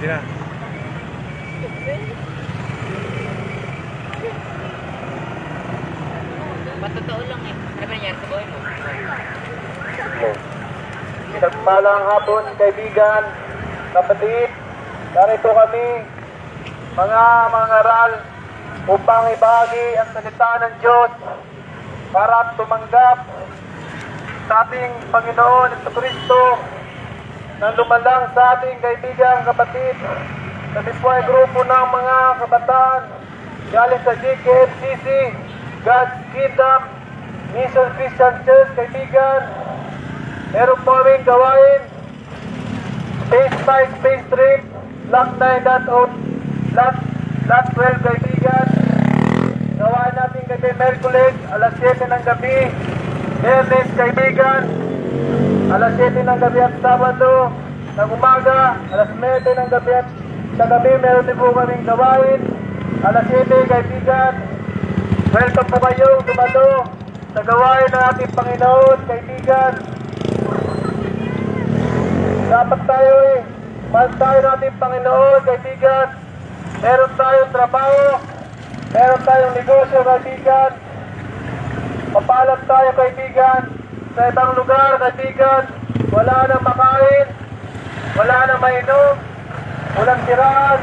Sige na. Matotoo lang eh. Ano ba nangyari sa buhay mo? Pinagpalang hapon, kaibigan, kapatid, narito kami, mga mangaral, upang ibahagi ang salita ng Diyos para tumanggap sa ating Panginoon Jesucristo na lumalang sa ating kaibigan, kapatid, sa mismo'y grupo ng mga kabataan galing sa GKFCC, God's Kingdom Mission Christian Church, kaibigan. Meron po kaming gawain Phase 5, Phase 3, Lot 9, Lot 12, kaibigan. Gawain natin gabi Merkules, alas 7 ng gabi. Biyernes, kaibigan, alas 7 ng gabi at Sabado ng umaga, alas 9 ng gabi at sa gabi meron din po kaming gawain alas 7, kaibigan. Welcome po kayong dumalo sa gawain ng ating Panginoon, kaibigan. Dapat tayo mahal tayo ng ating Panginoon, kaibigan. Meron tayong trabaho, meron tayong negosyo, kaibigan. Mapalad tayo, kaibigan. Sa ibang lugar, kaibigan, wala nang makain, wala nang mainom, walang tiraan.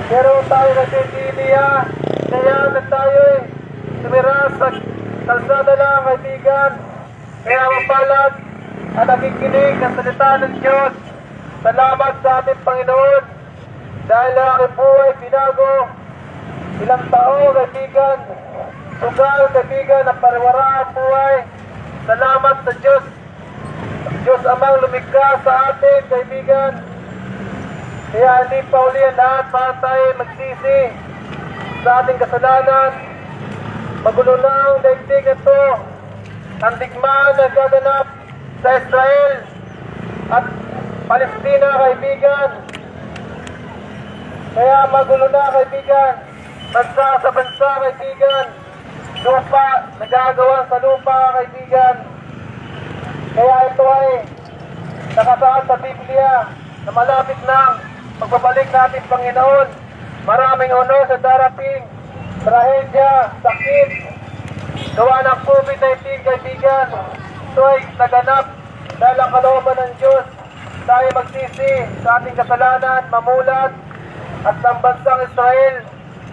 Pero tayo nagtitiliya, kaya na tayo tumira sa kalsada lang, kaibigan. Kaya mapalad at nakikinig ng salita ng Diyos. Salamat sa ating Panginoon dahil ang aking buhay binago. Ilang tao, kaibigan, sugal, kaibigan, na pariwara ang buhay. Salamat sa Diyos. Diyos amang lumikha sa atin, kaibigan. Kaya hindi pa uli ang lahat para tayo magsisi sa ating kasalanan. Magulo na ang daigdig ito. Ang digmaan na gaganap sa Israel at Palestina, kaibigan. Kaya magulo na, kaibigan. Bansa sa bansa, kaibigan. Lupa, nagagawa sa lupa, kaibigan. Kaya ito ay nakasaad sa Biblia na malapit na pagbabalik natin, Panginoon. Maraming sa darating, trahedya, sakit, gawa ng COVID-19, kaibigan. Ito ay naganap dahil ang kalooban ng Diyos. Tayo magsisi sa ating kasalanan, mamulat, at ng bansang Israel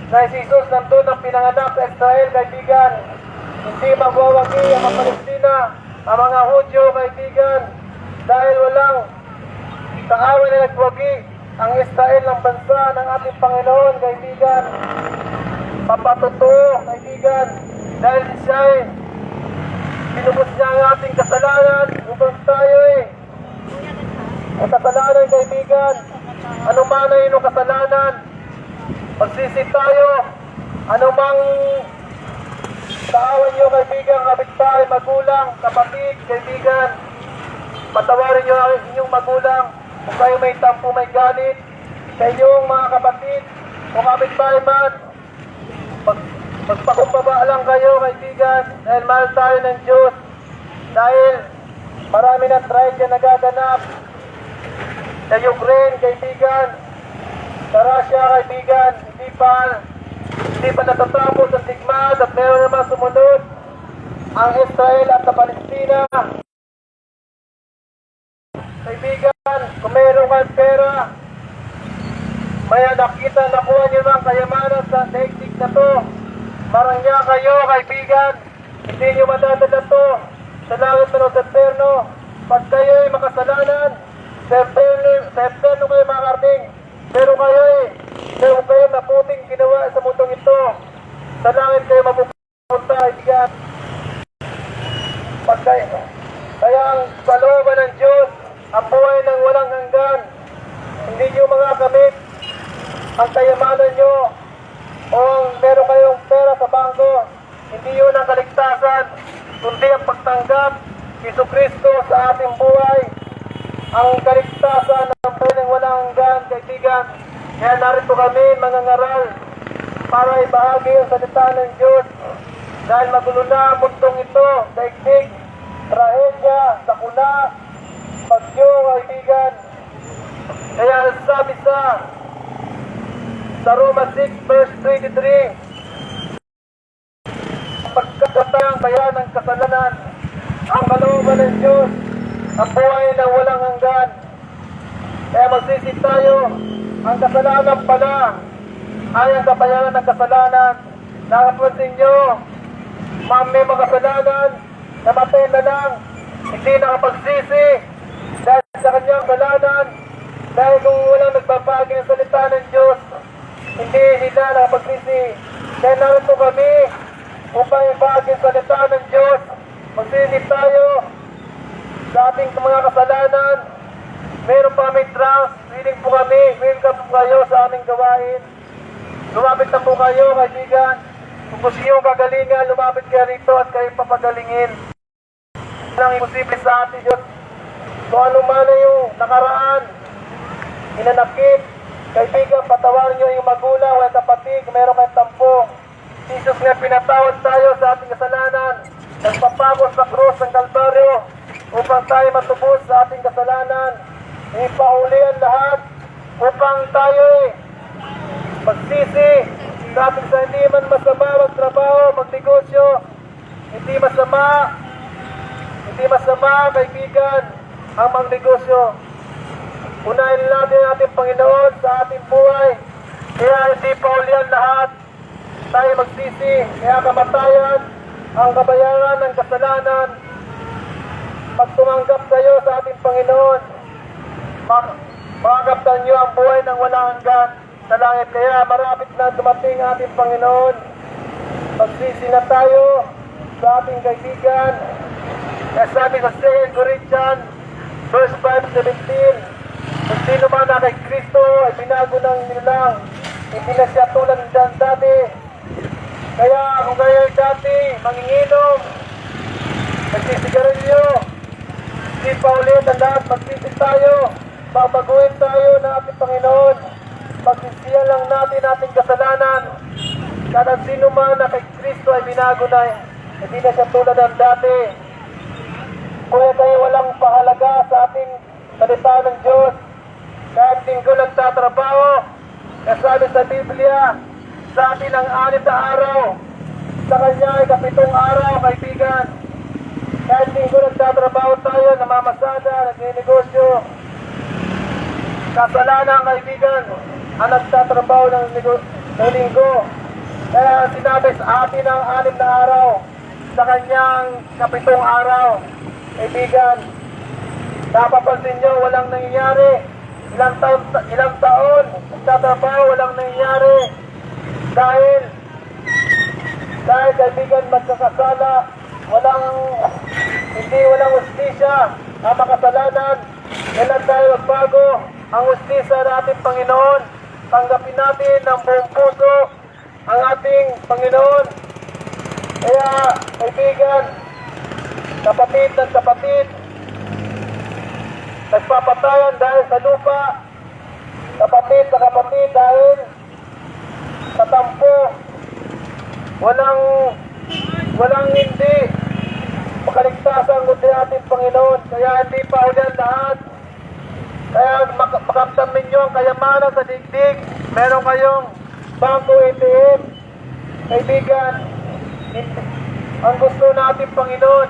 na si Jesus nandun ang pinanganak sa Israel, kaibigan. Hindi magwawagi ang mga Palestina, ang mga Hudyo, kaibigan, dahil walang kaaway na nagwagi ang Israel ng bansa ng ating Panginoon, kaibigan. Papatotoo, kaibigan, dahil siya pinubos niya ang ating kasalanan upang tayo ang kasalanan, kaibigan. Ano man ay iyong kasalanan, magsisi tayo. Ano mang kaawan nyo, kaibigan, kapitbahay, magulang, kapatid, kaibigan, patawarin nyo ang inyong magulang. Kung kayo may tampo, may galit sa inyong mga kapatid o kapitbahay man, magpakumbaba lang kayo, kaibigan, dahil mahal tayo ng Diyos. Dahil marami na trahedya nagaganap sa Ukraine, kaibigan, sa Russia, kaibigan. Hindi pa natatapos ang digmaan at meron naman sumunod ang Israel at sa Palestina. Kaibigan, kung meron kang pera, may nakita, nakuha nyo ng kayamanan sa daigdig na to, marangya kayo, kaibigan. Hindi nyo madadala to sa langit na sa perno. Pag kayo'y makasalanan, sa perno kayo makarating. Pero kayo maputing ginawa sa mundong ito, sa langit kayo mapupunta, kaibigan. Kaya ang kalooban ng Diyos, ang buhay ng walang hanggan. Hindi nyo mga kamit ang kayamanan nyo o meron kayong pera sa bangko. Hindi yun ang kaligtasan, kundi ang pagtanggap Jesucristo sa ating buhay. Ang kaligtasan ng buhay ng walang hanggan, kaibigan. Kaya narito kami, mga ngaral, para ibahagi ang salita ng Diyos. Dahil magulo na ang mundong ito, daigdig, trahedya, sakuna, bagyo, kaibigan. Kaya sabi sa Sa Roma 6 verse 23, pagkakatayang bayan ng kasalanan, ang kalooban ng Diyos, ang buhay na walang hanggan. Kaya magsisi tayo, ang kasalanan pala ay ang kabayaran ng kasalanan. Nakapansin nyo, may mga kasalanan, namatay na lang, hindi nakapagsisi dahil sa kanyang kasalanan. Dahil kung walang nagbabagi ng salita ng Diyos, hindi nila nakapagsisi. Kaya narito kami upang ibagi ang salita ng Diyos. Magsisi tayo sa ating mga kasalanan. Meron pa kami trust, willing po kami, welcome po kayo sa aming gawain. Lumapit na po kayo, kaibigan. Kung gusto nyo kagalingan, lumapit kayo rito at kayo papagalingin. Walang imposible sa ating Diyos. Kung ano man na yung nakaraan, inanakit, kaibigan, patawarin nyo yung magulang, walang kapatid, meron kayong tampo. Jesus nga pinatawad tayo sa ating kasalanan. Nagpapagos sa krus ng Kalbaryo upang tayo matubos sa ating kasalanan. Ipauli ang lahat upang tayo magsisi sa ating sa hindi man masama magtrabaho, magnegosyo. Hindi masama kaibigan ang magnegosyo. Unahin natin ang ating Panginoon sa ating buhay. Kaya hindi pauli ang lahat. Tayo magsisi. Kaya kamatayan ang kabayaran ng kasalanan. Pag tumanggap kayo sa ating Panginoon, makakaptan nyo ang buhay ng walang hanggan sa langit. Kaya marapit na dumating ating Panginoon. Magsisi na tayo sa ating kaibigan. Kaya sabi sa 2 Corinthians verse 5:17, kung sino man na kay Kristo ay binago ng nilang, hindi na siya tulad ng dati. Kaya kung kayo dati manginginom, nagsisigarilyo, hindi pa ulit ang lahat, magsisi tayo, babaguhin tayo ng ating Panginoon. Pagsisiyan lang natin ating kasalanan. Kada sino man na kay Kristo ay binago na, hindi na siya tulad ng dati. Kung tayo walang pahalaga sa ating salita ng Diyos, kahit linggo nagtatrabaho, kasabi sa Biblia, sa atin ang 6 na araw, sa kanya ay 7 araw, kaibigan. Kahit linggo nagtatrabaho tayo, namamasada, nagninegosyo, kasalanan, kaibigan, ang nagtatrabaho ng linggo. Kaya sinabi sa atin ang 6 na araw, sa kanyang 7 araw, kaibigan. Napapansin nyo, walang nangyayari. Ilang taon, nagtatrabaho, walang nangyayari. Dahil kaibigan, magkakasala, walang ustisya, ang makasalanan. Kailan tayo magbago? Ang ustisya ng ating Panginoon. Tanggapin natin ng buong puso ang ating Panginoon. Kaya, kaibigan, kapatid ng kapatid, nagpapatayan dahil sa lupa, kapatid sa kapatid dahil sa tampo, walang hindi makaligtasan kundi ating Panginoon. Kaya hindi pa ulit lahat. Kaya makamtan ninyo ang kayamanan sa digdig. Meron kayong bangko ATM, kaibigan. Ang gusto natin Panginoon,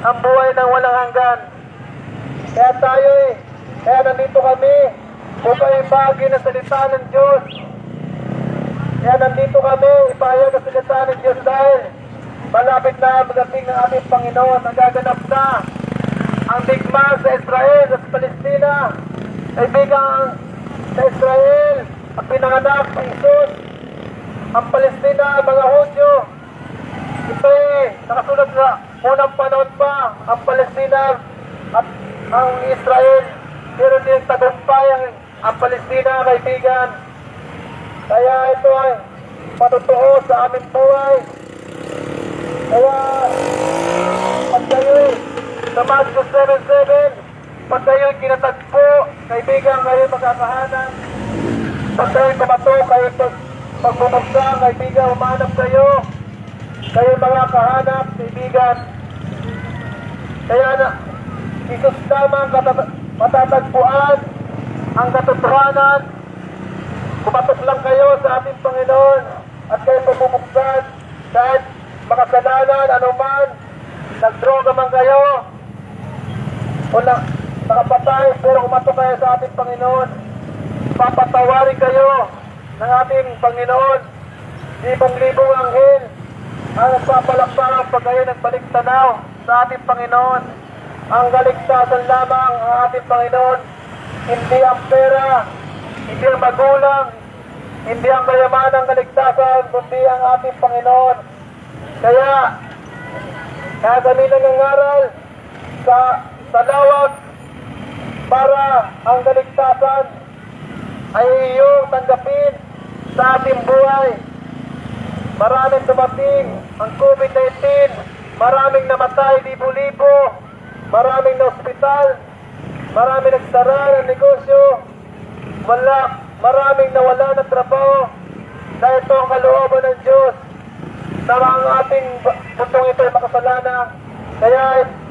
ang buhay ng walang hanggan. Kaya kaya nandito kami upang ibahagi ng salita ng Diyos. Kaya nandito kami ipahayag ang salita ng Diyos dahil malapit na magating ng ating Panginoon. Nagaganap na ang digma sa Israel at Palestina. Kaibigan, sa Israel ang pinanganak ng Jesus. Ang Palestina, ang mga Hudyo. Ito nakasulat sa unang panahon pa ang Palestina at ang Israel. Pero din tagumpay ang Palestina, kaibigan. Kaya ito ay patotoo sa aming buhay. Kaya pag kayo'y sa Matthew 7:7, pag kayo'y kinatagpo, kaibigan, kayo magkakahanap. Pag kayo'y kumato, kayo pagbumagsa, kaibigan, umanap kayo. Kayo mga kahanap, kaibigan. Kaya na, Jesus lamang matatagpuan ang katotohanan. Kumatok lang kayo sa ating Panginoon at kayo pumubuksan kahit makasalanan, anuman, nagdroga man kayo, o nakapatay, pero kumatok kayo sa ating Panginoon. Papatawarin kayo ng ating Panginoon. Libong-libong anghel ang nagpapalakpak pag kayo nagbalik tanaw sa ating Panginoon. Ang kaligtasan lamang ang ating Panginoon. Hindi ang pera, hindi ang magulang, hindi ang kayamanang kaligtasan, kundi ang ating Panginoon. Kaya kami nangangaral sa lawak para ang kaligtasan ay iyong tanggapin sa ating buhay. Maraming dumating ang COVID-19, maraming namatay, libo-libo, maraming na ospital, maraming nagsara ng negosyo, maraming nawala ng trabaho, dahil ito ang kalooban ng Diyos na ang ating mundong ito ay makasalanan. Kaya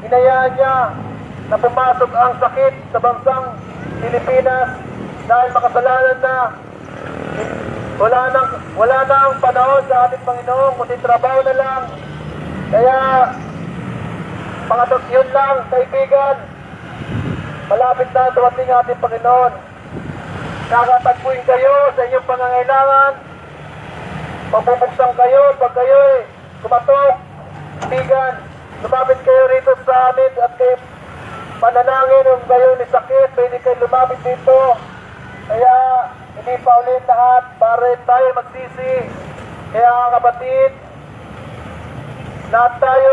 inayaan niya na pumasok ang sakit sa bansang Pilipinas dahil makasalanan na. Wala na ang panahon sa ating Panginoon, kundi trabaho na lang. Kaya yun lang, kaibigan, malapit na dumating ang ating Panginoon. Kakatagpuin kayo sa inyong pangangailangan, mabubuksan kayo pag kayo'y kumatok. Kaibigan, lumapit kayo rito sa amin at kayo panalangin kung kayo ni sakit, pwede kayo lumapit dito. Kaya hindi pa ulit lahat para tayo magsisi. Kaya mga kapatid, lahat tayo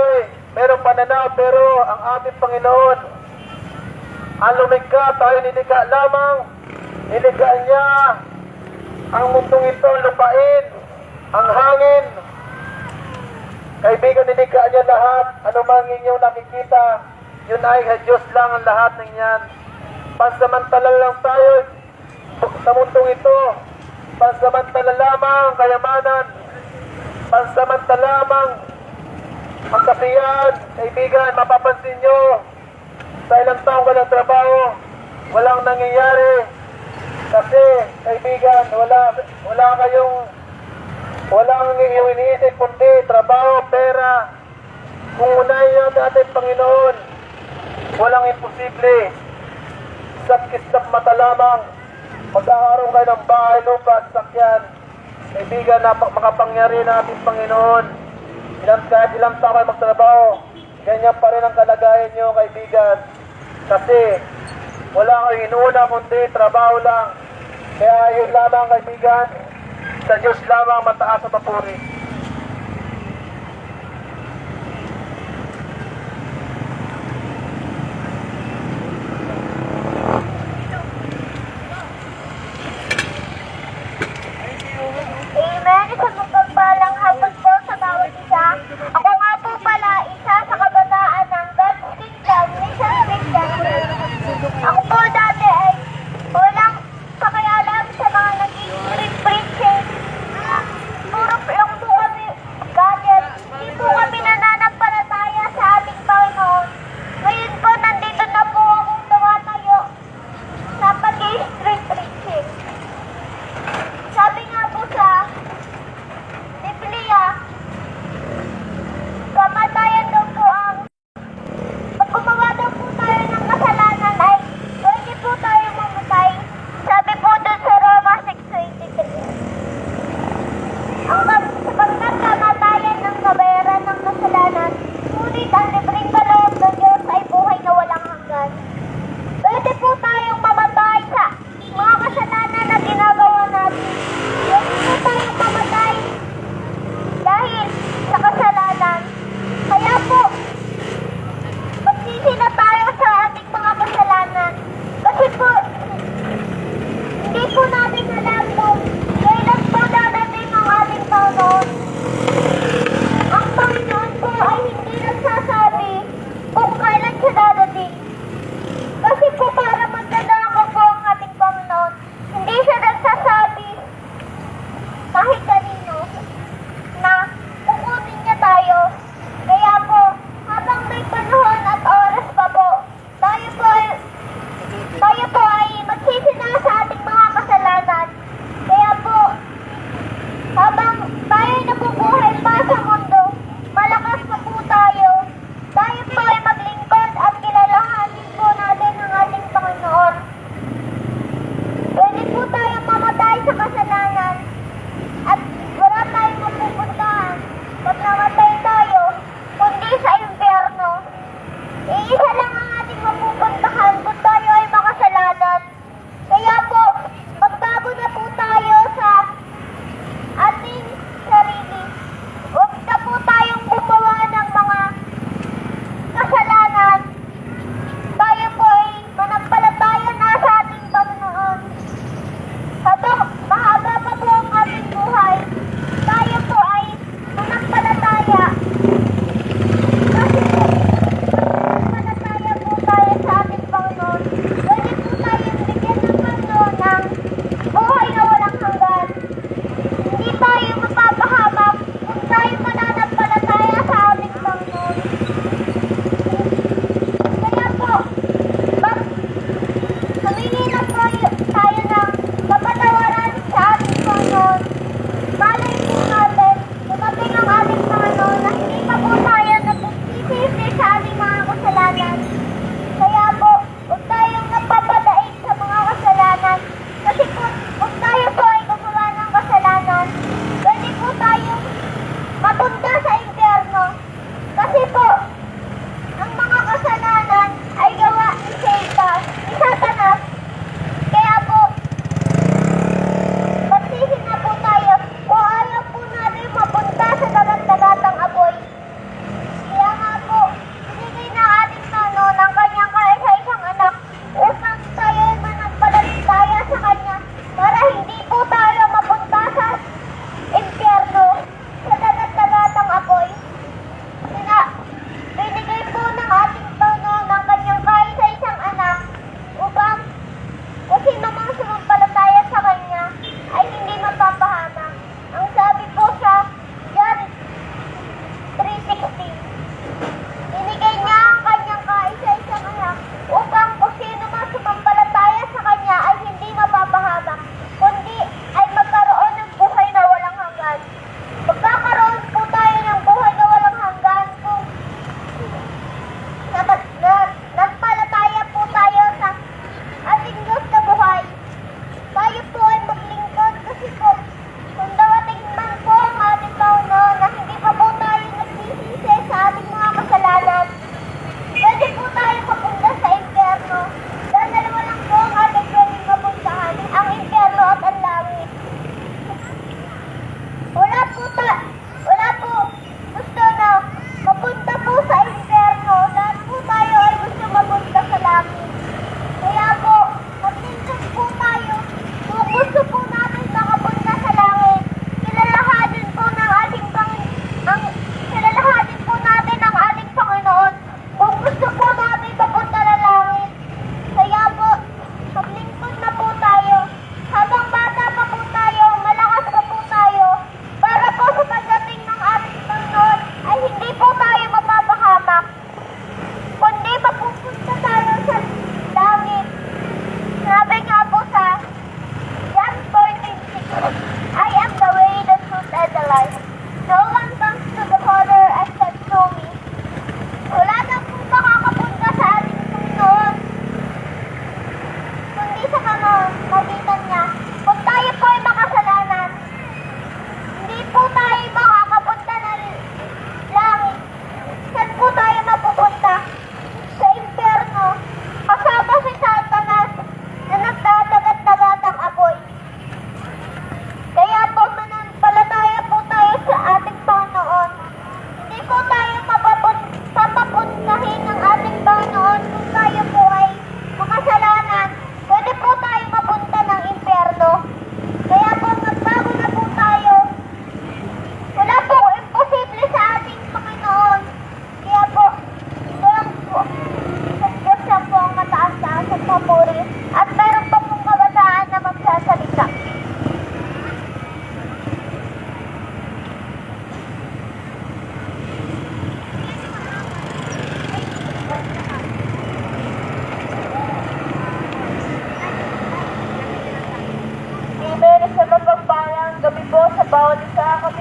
merong pananaw, pero ang ating Panginoon ang lumikha, tayo nilikha lamang. Nilikha niya ang mundong ito, lupain, ang hangin. Kaibigan, nilikha niya lahat. Ano mang inyong nakikita, yun ay Diyos lang ang lahat ng yan. Pansamantala lang tayo sa mundong ito. Pansamantala lamang ang kayamanan. Pansamantala lamang ang kasiyahan. Kaibigan, mapapansin nyo, sa ilang taong ka ng trabaho, walang nangyayari. Kasi, kaibigan, walang iyong iniisip kundi trabaho, pera. Kung unahin yan ating Panginoon, walang imposible. Kisap mata lamang, magkakaroon kayo ng bahay, lupa at sakyan. Kaibigan, makapangyari na ating Panginoon. Kahit ilang taon kayo magtrabaho, ganyan pa rin ang kalagayan nyo, kaibigan. Kasi wala kayong inuuna kundi trabaho lang. Kaya yun lamang, kaibigan, sa Diyos lamang mataas at papuri. Amen. Isang magpagpalang hapon po sa bawat isa. Ako nga po pala isa sa kabataan ng God's Kingdom Mission Christian. Ako po dati ay walang pakialam sa mga naging street preaching. Puro lang po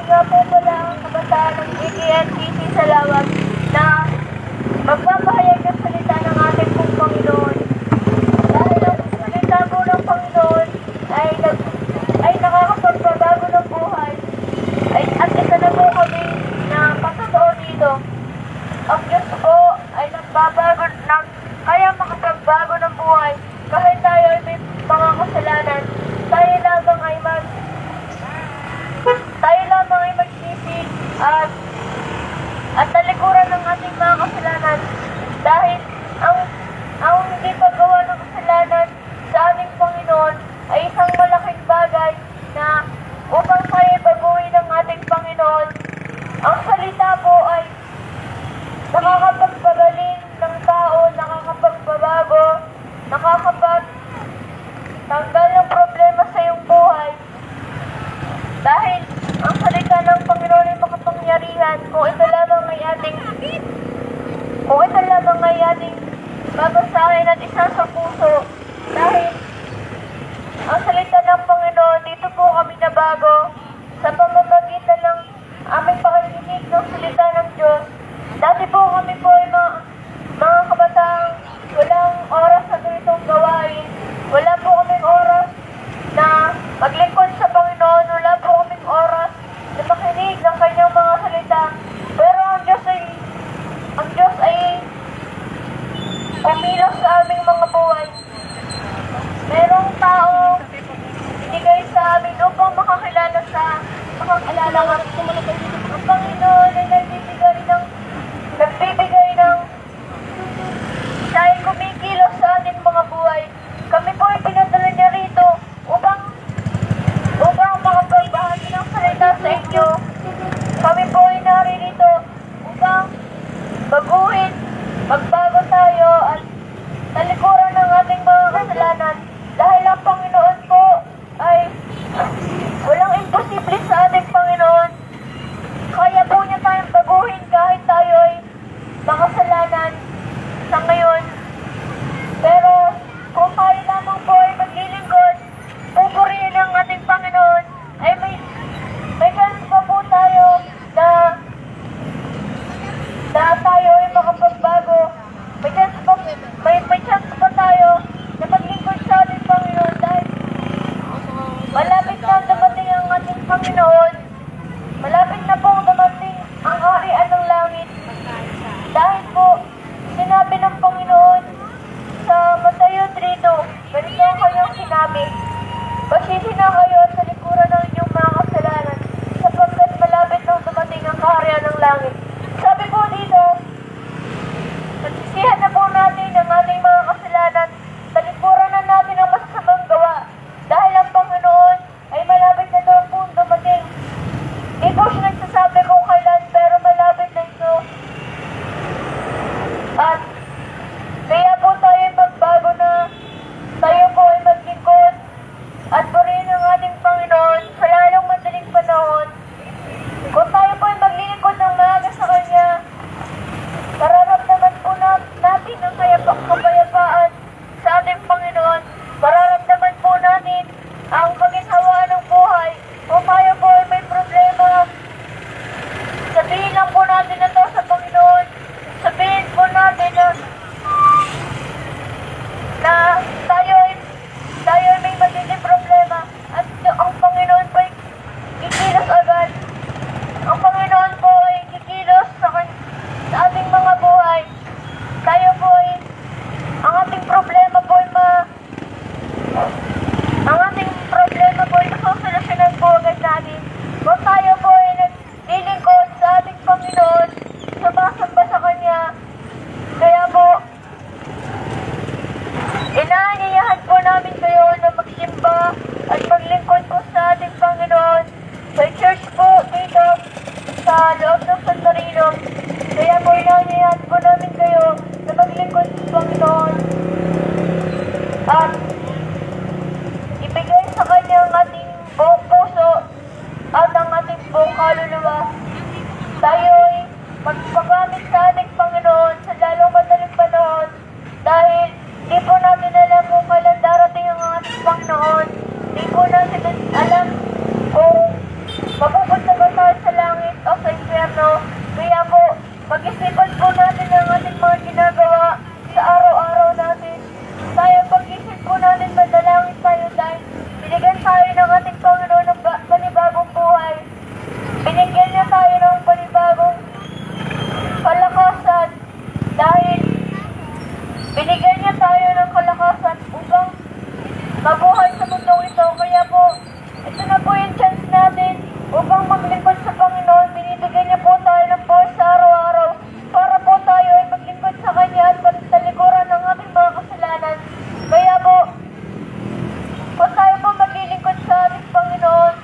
nga po pala ang kabataan ng GKNPC sa Lawag na magpapahayag ng salita ng ating pong Panginoon. Dahil ang salita po ng Panginoon ay nakakapagbabago ng buhay. At isa na po kami na patotoo dito. Ang Diyos po ay nagbabago ng kaya makapagbago ng buhay kahit tayo ay may mga kasalanan. Tayo lamang ay magsisi at talikuran ng ating mga kasalanan. Dahil ang hindi paggawa ng kasalanan sa aming Panginoon ay isang malaking bagay na upang tayo baguhin ng ating Panginoon. Ang salita po ay nakakapagpagaling ng tao, nakakapagbabago, nakakapagtanggal ng problema sa iyong buhay. Dahil ang salita ng Panginoon ay makapangyarihan kung ito lamang ay ating babasahin at isa sa puso. Dahil ang salita ng Panginoon, dito po kami nabago sa pamamagitan ng aming pakikinig ng salita ng Diyos. Dati po kami po ay mga kabataang walang oras sa ganitong gawain. Wala po kaming oras na maglingkod sa Panginoon. Wala po kaming oras na makinig ng kanyang mga salita. Pero ang Diyos ay kumilos sa aming mga buhay. Merong tao binigay sa amin upang makakilala ang Panginoon ay nagbibigay ng siya ay kumikilos sa ating mga buhay. Kami po ay pinadala niya rito upang makapagbahagi ng salita sa inyo. Kami po ay naririto upang baguhin, magbago tayo at talikuran ng ating mga kasalanan. Dahil ang Panginoon po ay walang imposible sa ating Panginoon. Kaya po niya tayong baguhin kahit tayo ay makasalanan sa ngayon. Pero kung tayo lamang po ay maglilingkod, pupurihin ng ating Panginoon, ay may chance pa po tayo na tayo ay makapagbago. May chance pa tayo na maglingkod sa ating Panginoon dahil malapit na dumating ang ating Panginoon. Malapit na pong dumating ang kaharian ng langit. Dahil po, sinabi ng Panginoon sa Mateo 3:2, ganito ang kanyang sinabi, "Pasisi na kayo at talikuran ng inyong mga kasalanan, sapagkat malapit nang dumating ang kaharian ng langit." Sabi po dito, nagsisihan na po natin ang ating mga kasalanan, talikuran na natin ang masasamang gawa, dahil ang Panginoon ay malapit na daw po dumating. Hindi po siya nagsasabi kung kailan, pero malapit na ito. At kaya po tayo magbago na, tayo po ay maglingkod at purihin ang ating Panginoon sa lalong madaling panahon. Kung tayo po ay maglilingkod ng maaga sa Kanya, mararamdaman po natin ang kapayapaan sa ating Panginoon. Mararamdaman po natin ang kaginhawaan ng buhay. Kung tayo po ay may problema, sabihin lang po natin ito sa Panginoon. Sabihin po natin na tayo ay may magiging problema at ang Panginoon po ay kikilos agad. Ang Panginoon po ay kikilos sa ating mga buhay. Tayo po ay ang ating problema po ay nasusolusyonan po agad natin. Kung tayo po ay naglilingkod sa ating Panginoon, sumasamba sa Kanya. Kaya po, inaanyayahan po namin kayo na magsimba at maglingkod po sa ating Panginoon. May church po dito sa loob ng San Marino. Kaya po inaanyayahan po namin kayo na maglingkod sa Panginoon. At ibigay sa Kanya ang ating buong puso at ang ating buong kaluluwa. Tayo ay magpagamit sa ating Panginoon sa lalong madaling panahon dahil di po natin alam kung kailan darating ang ating Panginoon. Di po natin alam kung mapupunta ba tayo sa mabuhay sa mundong ito. Kaya po, ito na po yung chance natin upang maglingkod sa Panginoon. Binibigyan niya po tayo ng buhay sa araw-araw para po tayo ay maglingkod sa Kanya at talikuran ng ating mga kasalanan. Kaya po, kung tayo po maglilingkod sa ating Panginoon,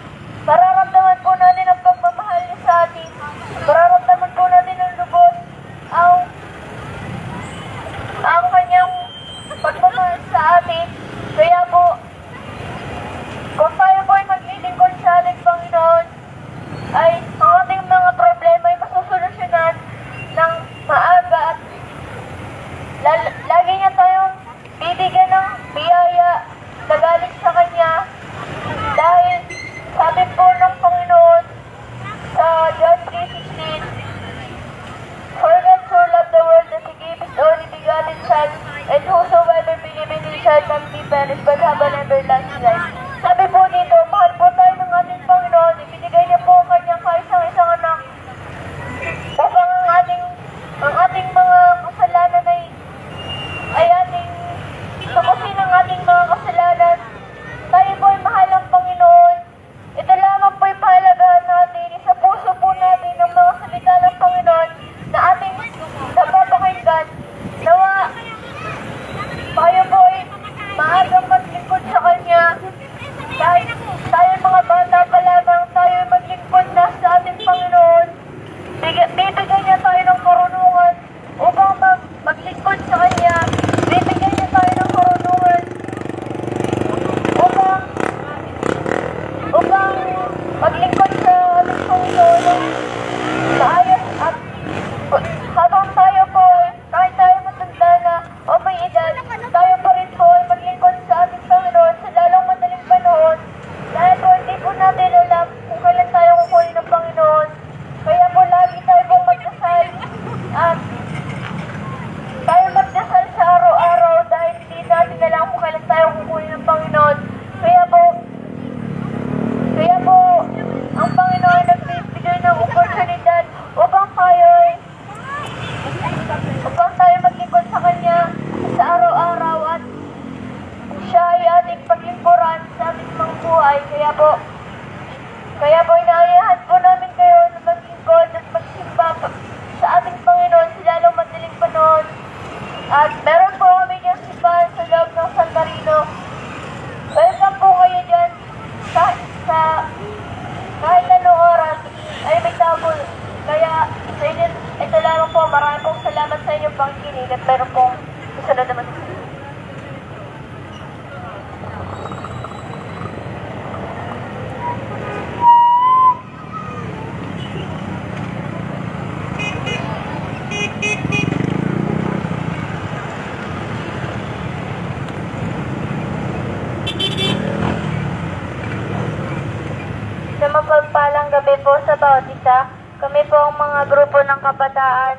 mararamdaman po natin ang pagmamahal niya sa atin. Mararamdaman po natin ang lubos, ang Kanyang pagmamahal sa atin. Kaya po, kung tayo po ay maglilingkod sa ating Panginoon, ay ang ating mga problema ay masusolusyonan ng maaga at lagi niya tayong bibigyan ng biyaya na galing sa Kanya. Dahil sabi po ng Panginoon sa John 3:16, "For God so loved the world that He gave His only begotten Son, and whosoever believe in Him shall not be perished but have an everlasting life." Sabi po dito, mahal po tayo ng ating Panginoon. Ibinigay niya po ang Kanyang kaisang-isang anak upang ang ating mga kasalanan ay ating tubusin ang ating mga kasalanan. Tayo po ay mahal ng Panginoon. Ito lamang po ay pahalagahan natin. Sa puso po natin ang mga salita ng Panginoon na ating napapakinggan. Nawa, tayo po ay maagang maglingkod sa Kanya. Dahil tayo mga bata pa lamang, tayo ay maglingkod na sa ating Panginoon. Bibigyan niya tayo ng karunungan upang maglingkod sa Kanya. Bibigyan niya tayo ng karunungan upang maglingkod sa ating Panginoon. Maayos at habang tayo po, kahit tayo matanda na o may edad, tayo pa rin po ay maglingkod sa ating Panginoon sa lalong madaling panahon. Dahil po hindi po natin alam kung kailan tayo kukunin ng Panginoon. Kaya po lagi tayo pong magdasal at tayo magdasal sa araw-araw dahil hindi natin alam kung kailan tayo kukunin ng Panginoon. Kaya po, ang Panginoon ay nagbibigay ng oportunidad upang tayo maglingkod sa Kanya sa araw-araw at siya ay ating paglingkuran sa ating mga buhay. Kaya po inaayahan po namin kayo na maglingkod at magsimba sa ating Panginoon sa lalong madaling panahon. At meron po kami diyang simbahan sa loob ng San Marino. Welcome po kayo dyan kahit anong oras ay may tabol. Kaya sa inyo, ito lamang po, marami pong salamat sa inyong pangkinig at meron pong susunod naman. Sa mapagpalang gabi po sa bawat isa, kami po ang mga grupo ng kabataan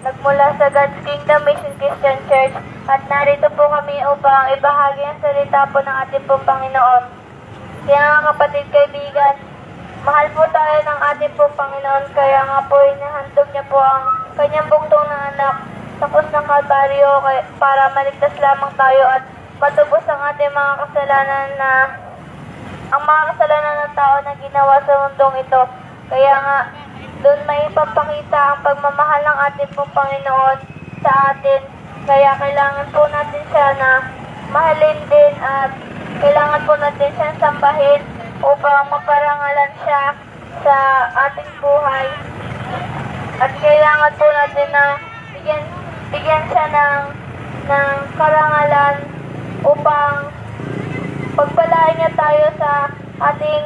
nagmula sa God's Kingdom Mission Christian Church at narito po kami upang ibahagi ang salita po ng ating pong Panginoon. Kaya nga kapatid kaibigan, mahal po tayo ng ating pong Panginoon, kaya nga po inahandog niya po ang kanyang bugtong na anak sa krus ng Kalbaryo para maligtas lamang tayo at matubos ang ating mga kasalanan ng tao na ginawa sa mundong ito. Kaya nga, doon may ipapakita ang pagmamahal ng ating pong Panginoon sa atin. Kaya kailangan po natin siya na mahalin din at kailangan po natin siya sambahin upang maparangalan siya sa ating buhay. At kailangan po natin na bigyan siya ng karangalan upang pagpalain niya tayo sa ating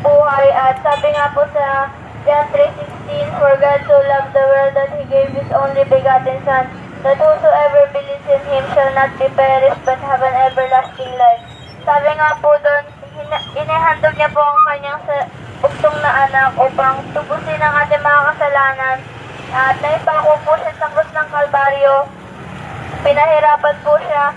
buhay. At sabi nga po sa John 3:16, "For God so loved the world that He gave His only begotten Son, that whosoever believes in Him shall not be perished but have an everlasting life." Sabi nga po doon, inihandog niya po ang kanyang bugtong na anak upang tubusin ang ating mga kasalanan. At naipako po siya sa krus ng Kalbaryo. Pinahirapan po siya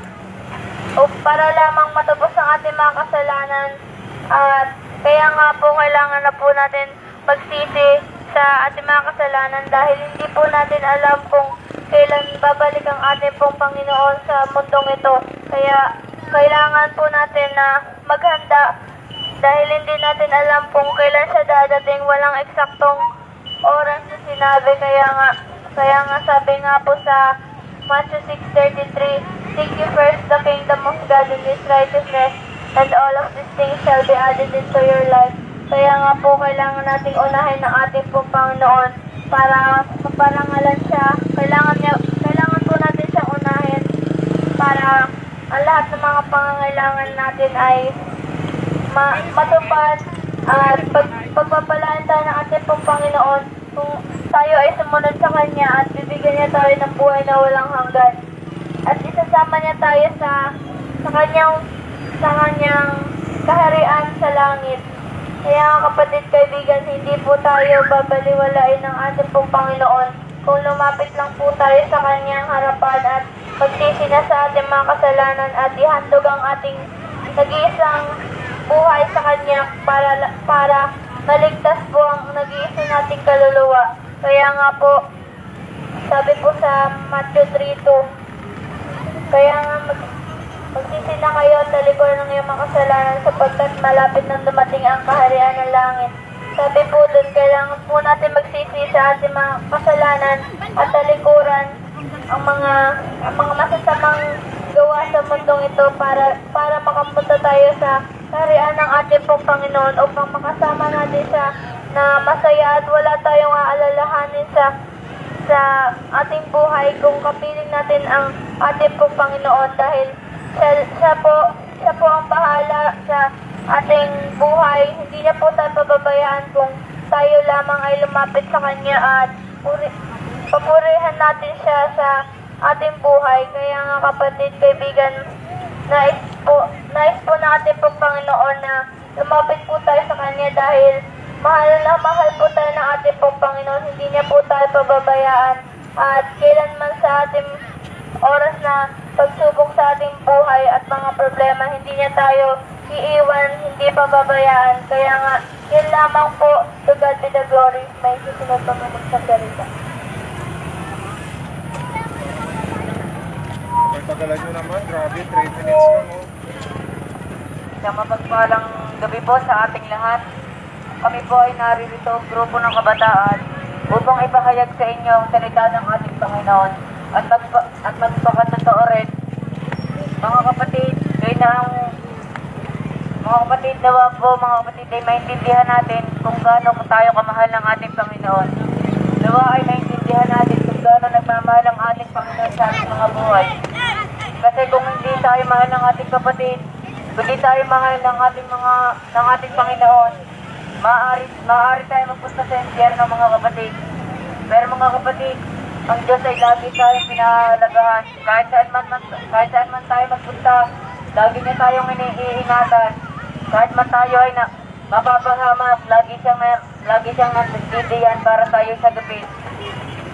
para lamang matubos ang ating mga kasalanan. At kaya nga po kailangan na po natin magsisi sa ating mga kasalanan dahil hindi po natin alam kung kailan babalik ang ating pong Panginoon sa mundong ito. Kaya kailangan po natin na maghanda dahil hindi natin alam kung kailan siya dadating. Walang eksaktong oras na sinabi, kaya nga sabi nga po sa Matthew 6:33, "Seek ye first the kingdom of God and His righteousness, and all of these things shall be added into your life." Kaya nga po kailangan nating unahin ng ating pong Panginoon para maparangalan siya. Kailangan po natin siyang unahin para ang lahat ng mga pangangailangan natin ay matupad at pagpapalain tayo ng ating pong Panginoon kung tayo ay sumunod sa Kanya at bibigyan niya tayo ng buhay na walang hanggan. At isasama niya tayo sa kanyang kaharian sa langit. Kaya nga kapatid, kaibigan, hindi po tayo babaliwalain ng ating pong Panginoon kung lumapit lang po tayo sa Kanyang harapan at magsisi na sa ating mga kasalanan at ihandog ang ating nag-iisang buhay sa Kanya para maligtas po ang nag-iisa nating kaluluwa. Kaya nga po, sabi po sa Matthew 3:2, kaya nga magsisi na kayo at talikuran ng iyong mga kasalanan sapagkat malapit nang dumating ang kaharian ng langit. Sabi po dun, kailangan po natin magsisi sa ating mga kasalanan at talikuran ang mga masasamang gawa sa mundong ito para makapunta tayo sa kaharian ng ating pong Panginoon upang makasama natin siya na masaya at wala tayong aalalahanin sa ating buhay kung kapiling natin ang ating pong Panginoon dahil siya po ang bahala sa ating buhay. Hindi niya po tayo pababayaan kung tayo lamang ay lumapit sa Kanya at papurihan natin siya sa ating buhay. Kaya nga kapatid, kaibigan, nais po natin po Panginoon na lumapit po tayo sa Kanya dahil mahal na mahal po tayo ng ating po Panginoon. Hindi niya po tayo pababayaan at kailanman sa ating oras na pagsubok sa ating buhay at mga problema, hindi niya tayo iiwan, hindi pababayaan. Kaya nga, yun lamang po, to God be the glory. May susunod pa mo sa salita. Pagpagalan nyo naman, grabe, 3 minutes lang, oh. Isang mapagpalang gabi po sa ating lahat. Kami po ay naririto, grupo ng kabataan, upang ipahayag sa inyo ang salita ng ating Panginoon at magpakatotoo rin. Mga kapatid, mga kapatid, nawa po mga kapatid ay maintindihan natin kung gaano tayo kamahal ng ating Panginoon. Nawa ay maintindihan natin kung gaano nagmamahal ang ating Panginoon sa ating mga buhay. Kasi kung hindi tayo mahal ng ating kapatid, hindi tayo mahal ng ating Panginoon, maaari tayo magpunta sa impyerno mga kapatid. Pero mga kapatid, ang Diyos ay lagi tayong pinahalagahan. Kahit saan man tayo magpunta, lagi niya tayong iniingatan. Kahit man tayo ay mapapahamak, lagi siyang nagdidiyan para tayo sagapin.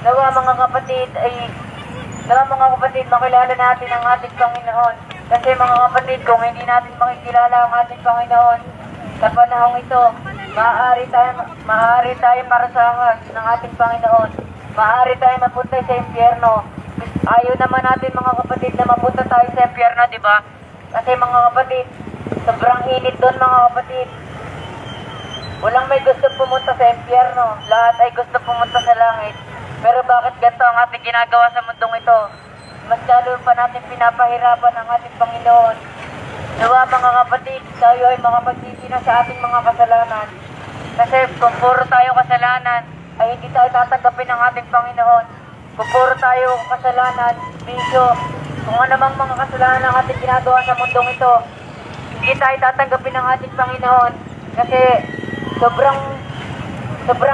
Nawa mga kapatid, makilala natin ang ating Panginoon. Kasi mga kapatid, kung hindi natin makikilala ang ating Panginoon, sa panahong ito, maaari tayo parasahan ng ating Panginoon. Maaari tayo mapunta sa impyerno. Ayaw naman natin mga kapatid na mapunta tayo sa impyerno, di ba? Kasi mga kapatid, sobrang init doon mga kapatid. Walang may gusto pumunta sa impyerno. Lahat ay gusto pumunta sa langit. Pero bakit ganito ang ating ginagawa sa mundong ito? Mas lalo pa natin pinapahirapan ang ating Panginoon. Nawa mga kapatid, tayo ay makapagsisi na sa ating mga kasalanan. Kasi kung puro tayo kasalanan, ay hindi tayo tatanggapin ng ating Panginoon. Kung puro tayo kasalanan, bisyo, kung anumang mga kasalanan ang ating ginagawa sa mundong ito, hindi tayo tatanggapin ng ating Panginoon. Kasi sobrang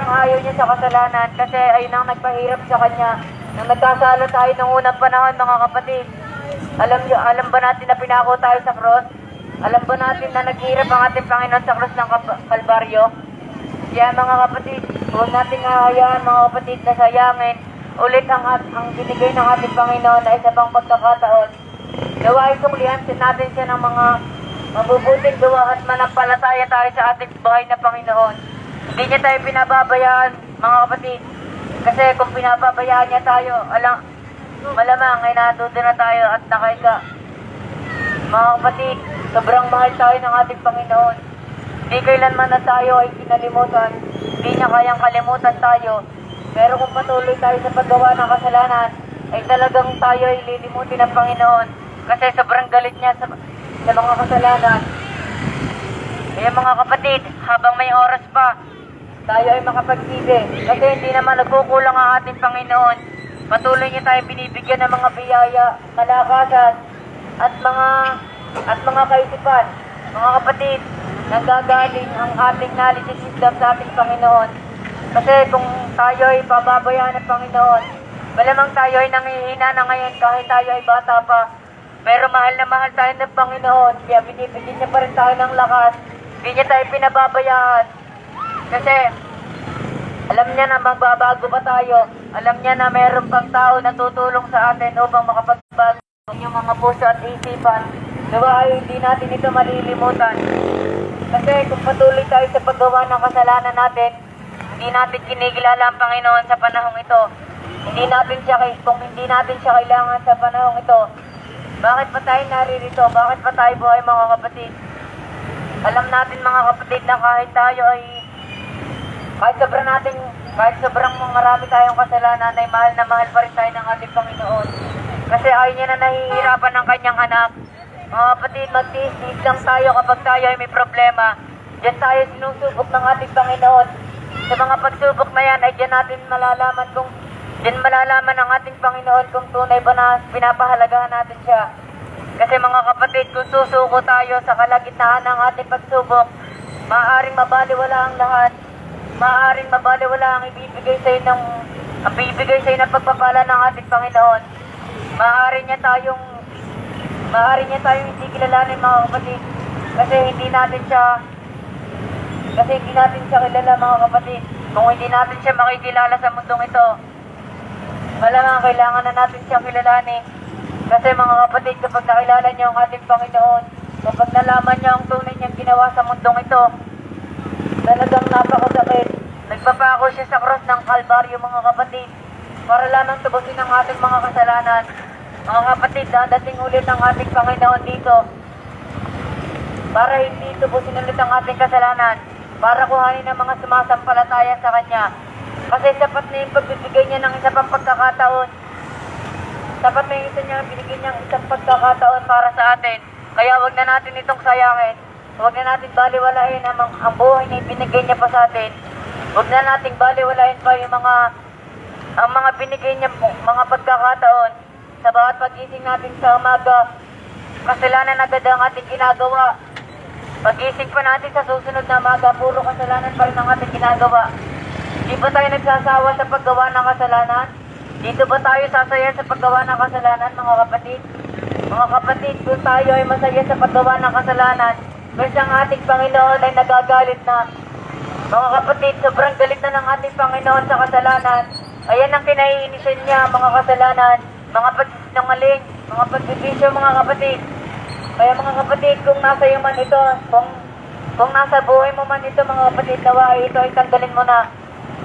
ayaw niya sa kasalanan. Kasi ayun ang nagpahirap sa Kanya. Nang nagkasala tayo ng unang panahon mga kapatid, alam ba natin na pinako tayo sa cross? Alam ba natin na naghirap ang ating Panginoon sa cross ng Kalbaryo? Kaya mga kapatid, huwag natin hahayaan mga kapatid na sayangin ulit ang binigay ng ating Panginoon na isa pang pagkakataon. Nawa isuklihan natin siya ng mga mabubuting gawa at manampalataya tayo sa ating buhay na Panginoon. Hindi niya tayo pinababayaan mga kapatid. Kasi kung pinababayaan niya tayo, malamang ay natuto na tayo at nakahiga. Mga kapatid, sobrang mahal tayo ng ating Panginoon. Di kailanman na tayo ay kinalimutan, di niya kayang kalimutan tayo. Pero kung patuloy tayo sa paggawa ng kasalanan, ay talagang tayo ay lilimutin ng Panginoon. Kasi sobrang galit niya sa mga kasalanan. Kaya mga kapatid, habang may oras pa, tayo ay makapagsisi. Kasi hindi naman nagkukulang ang ating Panginoon. Patuloy niya tayo binibigyan ng mga biyaya, kalakasan, at mga kaisipan. Mga kapatid, nanggagaling ang ating knowledge and wisdom sa ating Panginoon. Kasi kung tayo ay pababayaan ng Panginoon, malamang tayo ay nangihina na ngayon kahit tayo ay bata pa. Pero mahal na mahal tayo ng Panginoon, kaya binibigyan niya pa rin tayo ng lakas. Hindi niya tayo pinababayaan. Kasi alam niya na magbabago pa tayo. Alam niya na mayroon pang tao na tutulong sa atin upang makapagbago yung mga puso at isipan. Nawa ay hindi natin ito malilimutan. Kasi kung patuloy tayo sa paggawa ng kasalanan natin, hindi natin kinikilala ang Panginoon sa panahong ito. Kung hindi natin siya kailangan sa panahong ito, bakit pa tayo naririto? Bakit pa tayo buhay mga kapatid? Alam natin mga kapatid na kahit tayo ay kahit sobrang marami tayong kasalanan ay mahal na mahal pa rin tayo ng ating Panginoon. Kasi ayaw niya na nahihirapan ng kanyang anak. Mga kapatid, magtiis lang tayo kapag tayo ay may problema. Diyan tayo sinusubok ng ating Panginoon. Sa mga pagsubok na yan ay diyan malalaman ng ating Panginoon kung tunay ba na pinapahalagahan natin siya. Kasi mga kapatid, kung susuko tayo sa kalagitnaan ng ating pagsubok, maaaring mabaliwala ang lahat. Maaaring mabaliwala ang ibibigay sa'yo ng pagpapala ng ating Panginoon. Maaari niya tayong hindi kilalanin mga kapatid. Kasi hindi natin siya kilala mga kapatid. Kung hindi natin siya makikilala sa mundong ito, malamang kailangan na natin siyang kilalanin. Kasi mga kapatid, kapag nakilala niyo ang ating Panginoon, kapag nalaman niyo ang tunay niyang ginawa sa mundong ito, talagang napakasakit. Nagpapako siya sa cross ng Kalbaryo mga kapatid, para lamang tubusin ang ating mga kasalanan. Mga kapatid, dadating ulit ang ating Panginoon dito para hindi tubusin ulit ang ating kasalanan, para kuhanin ang mga sumasampalataya sa Kanya. Kasi sapat na yung pagbibigay niya ng isa pang pagkakataon. Sapat na yung binigay niya ng isang pagkakataon para sa atin. Kaya wag na natin itong sayangin. Wag na natin baliwalain ang buhay na ibinigay niya pa sa atin. Wag na natin baliwalain pa yung mga binigay niya mga pagkakataon. Sa bawat pagising natin sa umaga, kasalanan agad ang ating ginagawa. Pagising pa natin sa susunod na umaga, puro kasalanan pa rin ang ating ginagawa. Di ba tayo nagsasawa sa paggawa ng kasalanan? Dito ba tayo sasaya sa paggawa ng kasalanan, mga kapatid? Mga kapatid, kung tayo ay masaya sa paggawa ng kasalanan, kasi ang ating Panginoon ay nagagalit na. Mga kapatid, sobrang galit na ng ating Panginoon sa kasalanan. Ayan ang kinaiinisin niya, mga kasalanan, mga pagsinungaling, mga pagbibisyo, mga kapatid. Kaya mga kapatid, kung nasa iyo man ito, kung nasa buhay mo man ito, mga kapatid, nawa ito ay tanggalin mo na.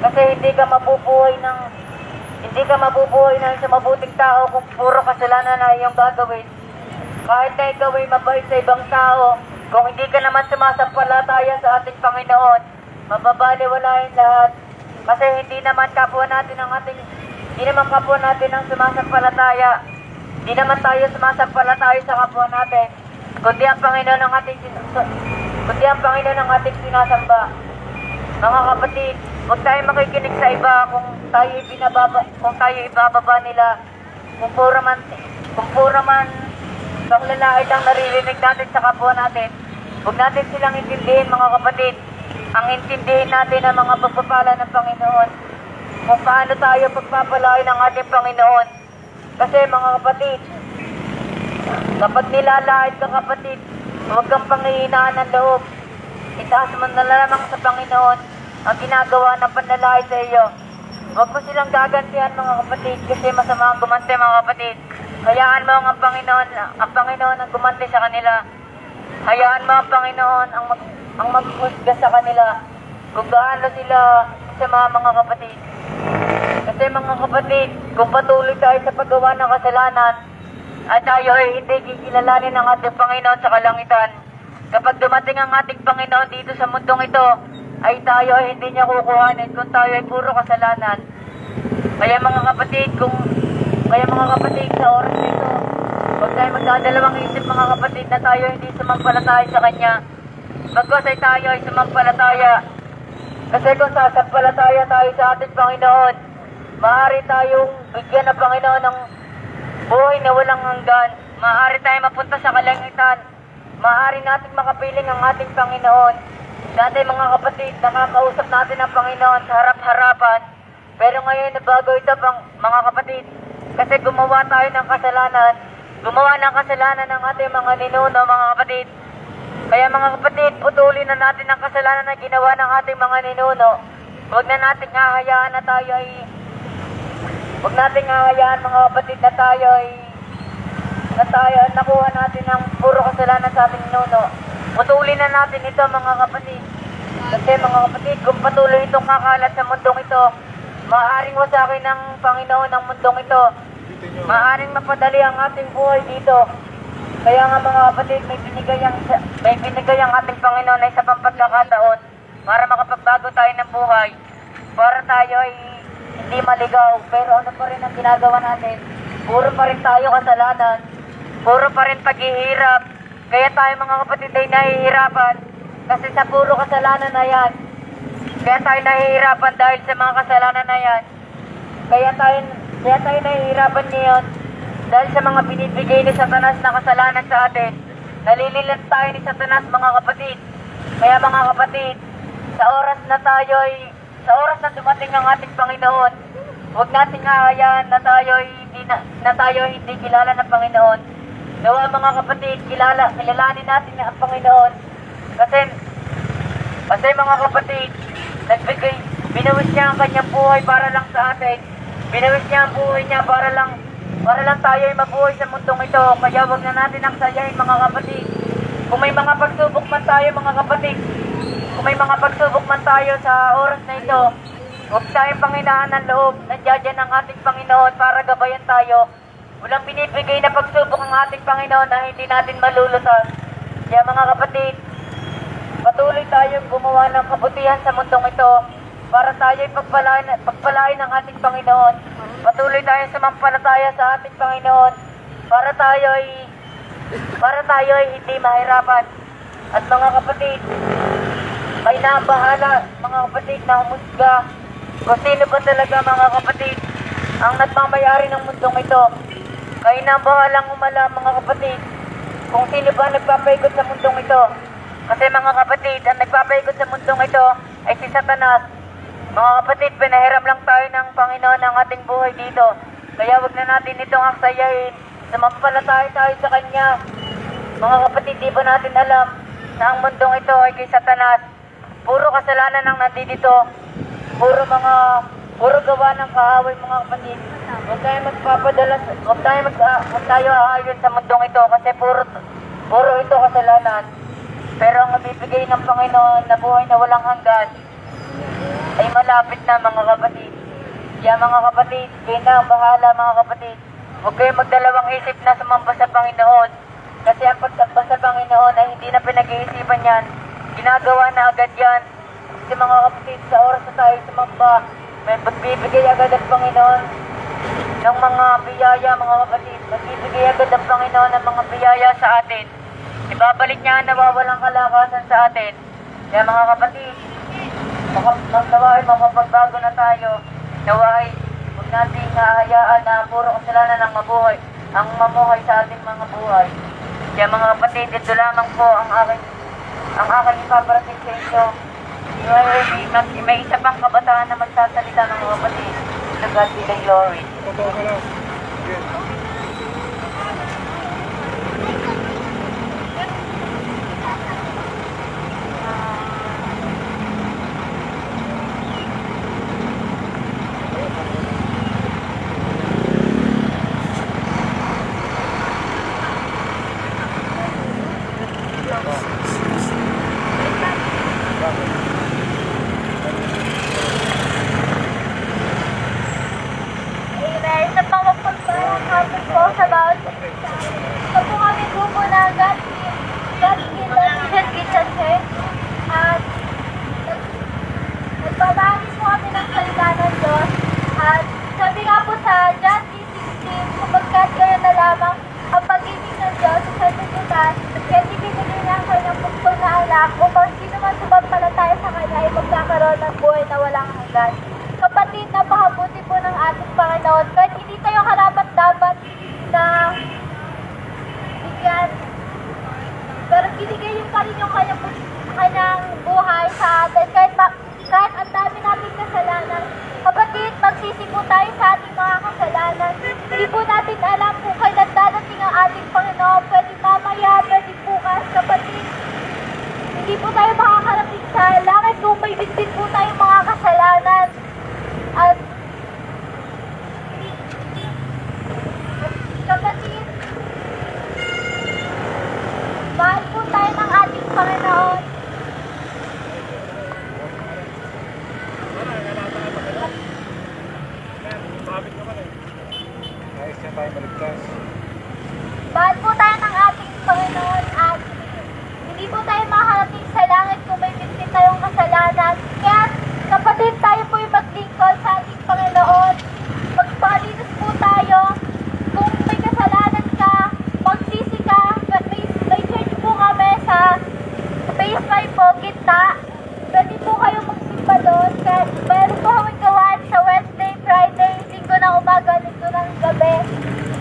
Kasi hindi ka mabubuhay ng sa mabuting tao kung puro kasalanan na iyong gagawin. Kahit na ikaw ay mabait sa ibang tao, kung hindi ka naman sumasampalataya sa ating Panginoon, mababaliwalain lahat. Kasi hindi naman kapwa natin ang sumasampalataya. Hindi naman tayo sumasampalataya sa kapwa natin, kundi ang Panginoon ang ating sinasamba. Mga kapatid, huwag tayo makikinig sa iba kung tayo ibababa nila. Kung puro man panglalait ang naririnig natin sa kapwa natin, huwag natin silang intindihin mga kapatid. Ang intindihin natin ang mga pagpapala ng Panginoon. Kung paano tayo pagpapalain ng ating Panginoon. Kasi mga kapatid, kapag nilalait ka kapatid, huwag kang panghihinaan ng loob. Itaas mo na lamang sa Panginoon ang ginagawa ng panlalait sa iyo. Huwag mo silang gagantihan mga kapatid, kasi masama ang gumanti mga kapatid. Hayaan mo ang Panginoon ang gumanti sa kanila. Hayaan mo ang Panginoon ang maghusga sa kanila kung gaano sila sama mga kapatid. Kasi mga kapatid, kung patuloy tayo sa paggawa ng kasalanan, at tayo ay hindi kikilalanin ng ating Panginoon sa kalangitan. Kapag dumating ang ating Panginoon dito sa mundong ito, ay tayo ay hindi niya kukuhanin kung tayo ay puro kasalanan. Kaya mga kapatid, sa oras nito, huwag tayo magdadalawang isip mga kapatid na tayo hindi sumampalataya sa Kanya. Bagkus ay tayo ay sumampalataya. Kasi kung sasampalataya tayo sa ating Panginoon, maaari tayong bigyan ng Panginoon ng buhay na walang hanggan. Maaari tayong mapunta sa kalangitan. Maaari nating makapiling ang ating Panginoon. Dati mga kapatid, nakakausap natin ang Panginoon sa harap-harapan. Pero ngayon nabago ito mga kapatid. Kasi gumawa tayo ng kasalanan. Gumawa ng kasalanan ng ating mga ninuno mga kapatid. Kaya mga kapatid, putulin na natin ang kasalanan na ginawa ng ating mga ninuno. Huwag na nating hahayaan na tayo ay huwag nating hahayaan mga kapatid na tayo nakuha natin ng puro kasalanan sa ating ninuno. Putulin na natin ito mga kapatid. Kasi mga kapatid, kung patuloy itong kakalat sa mundong ito, maaaring wasakin ng Panginoon ang mundong ito. Maaaring mapadali ang ating buhay dito. Kaya nga mga kapatid, may binigay ang ating Panginoon ay sa pagkakataon para makapagbago tayo ng buhay. Para tayo ay hindi maligaw. Pero ano pa rin ang ginagawa natin? Puro pa rin tayo kasalanan. Puro pa rin paghihirap. Kaya tayo mga kapatid ay nahihirapan. Kasi sa puro kasalanan na yan. Kaya tayo nahihirapan dahil sa mga kasalanan na yan. Kaya tayo nahihirapan ngayon dahil sa mga binibigay ni Satanas na kasalanan sa atin. Nalililat tayo ni Satanas mga kapatid. Kaya mga kapatid, sa oras na dumating ang ating Panginoon, huwag nating hahayaan na tayo hindi kilala ng Panginoon. Nawa mga kapatid, kilalanin natin ang Panginoon. Kasi mga kapatid, binawis niya ang kanyang buhay para lang sa atin. Binawis niya ang buhay niya para lang tayo ay mabuhay sa mundong ito. Kaya huwag na natin aksayahin mga kapatid. Kung may mga pagsubok man tayo mga kapatid, kung may mga pagsubok man tayo sa oras na ito, huwag tayong panghinaan ng loob. Nandiyan ang ating Panginoon para gabayan tayo. Walang binibigay na pagsubok ang ating Panginoon na hindi natin malulutan. Kaya mga kapatid, patuloy tayong gumawa ng kabutihan sa mundong ito para tayo ay pagpalain ng ating Panginoon. Patuloy tayong sumampalataya sa ating Panginoon para tayo ay hindi mahirapan. At mga kapatid, ay nabahala mga kapatid na humusga kung sino ba talaga mga kapatid ang nagmamayari ng mundong ito. Kayo na bahalang umala mga kapatid kung sino ba nagpapaikot sa mundong ito. Kasi mga kapatid, ang nagpapaikot sa mundong ito ay si Satanas. Mga kapatid, pinahiram lang tayo ng Panginoon ang ating buhay dito. Kaya wag na natin itong aksayahin. Sumampalataya tayo sa Kanya. Mga kapatid, di ba natin alam na ang mundong ito ay kay Satanas? Puro kasalanan ang nandito. Puro gawa ng kaaway mga kapatid. Huwag tayo aayon sa mundong ito kasi puro ito kasalanan. Pero ang mabibigay ng Panginoon na buhay na walang hanggan ay malapit na mga kapatid. Kaya mga kapatid, kayo na ang bahala mga kapatid. Huwag kayong magdalawang isip na sumamba sa Panginoon. Kasi ang pagsamba sa Panginoon ay hindi na pinag-iisipan yan. Ginagawa na agad yan. Kasi mga kapatid, sa oras na tayo sumamba, may magbibigay agad ang Panginoon ng mga biyaya mga kapatid. Magbibigay agad ang Panginoon ng mga biyaya sa atin. Ibabalik niya ang nawawalang kalakasan sa atin. Kaya mga kapatid, naway makapagbago na tayo. Naway, huwag natin hahayaan na puro kasalanan ang mamuhay sa ating mga buhay. Kaya mga kapatid, ito lamang po ang aking ipaparating sa inyo. May isa pang kabataan na magsasalita ng mga kapatid. To God be the glory. Amen. Sa mga pagparang man sumampalataya sa Kanya ay magkakaroon ng buhay na walang hanggan. Kapatid, napakabuti po ng ating Panginoon. Kahit hindi tayo karapat-dapat na bigyan, pero binigay niyo pa rin yung kanyang buhay sa atin. Kahit ang dami nating kasalanan. Kapatid, magsisi po tayo sa ating mga kasalanan. Hindi po natin alam kung kailan dadating ang ating Panginoon. Pwede mamaya, pwede bukas, kapatid. Hindi po tayo makakarating sa langit kung may bitbit po tayong mga kasalanan. At kapatid, mahal po tayo ng ating Panginoon. Mahal po tayo ng ating Panginoon at hindi po tayo makakarating sa langit kung may bitbit tayong kasalanan. Kaya kapatid, tayo po yung maglingkod sa ating Panginoon. Magpalinis po tayo. Kung may kasalanan ka, magsisi ka. May church po kami sa Phase 5 po, Gitna. Pwede po kayo magsimba doon. Kaya meron po kami gawain sa Wednesday, Friday, Linggo ng umaga, Linggo ng gabi.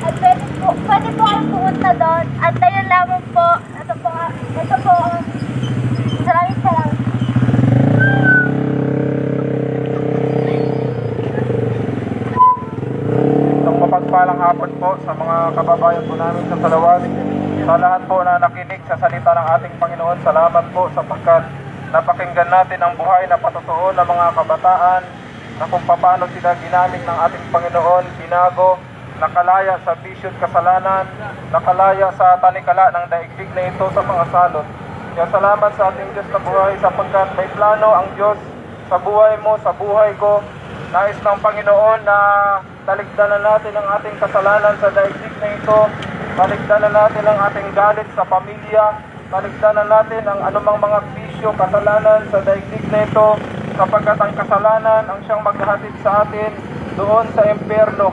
At pwede po kayo pumunta doon. At ayun lamang po. Ito po. Maraming salamat. Isang mapagpalang hapon po sa mga kababayan po namin sa Salawan. Sa lahat po na nakinig sa salita ng ating Panginoon, salamat po sapagkat napakinggan natin ang buhay na patotoo ng mga kabataan na kung paano sila ginamit ng ating Panginoon, binago, nakalaya sa bisyo at kasalanan, nakalaya sa tanikala ng daigdig na ito sa mga salot. Kaya salamat sa ating Diyos na buhay sapagkat may plano ang Diyos sa buhay mo, sa buhay ko. Nais ng Panginoon na taligdanan natin ang ating kasalanan sa daigdig na ito, taligdanan natin ang ating galit sa pamilya, taligdanan natin ang anumang mga bisyo, kasalanan sa daigdig na ito, sapagkat ang kasalanan ang siyang maghahatid sa atin doon sa impyerno.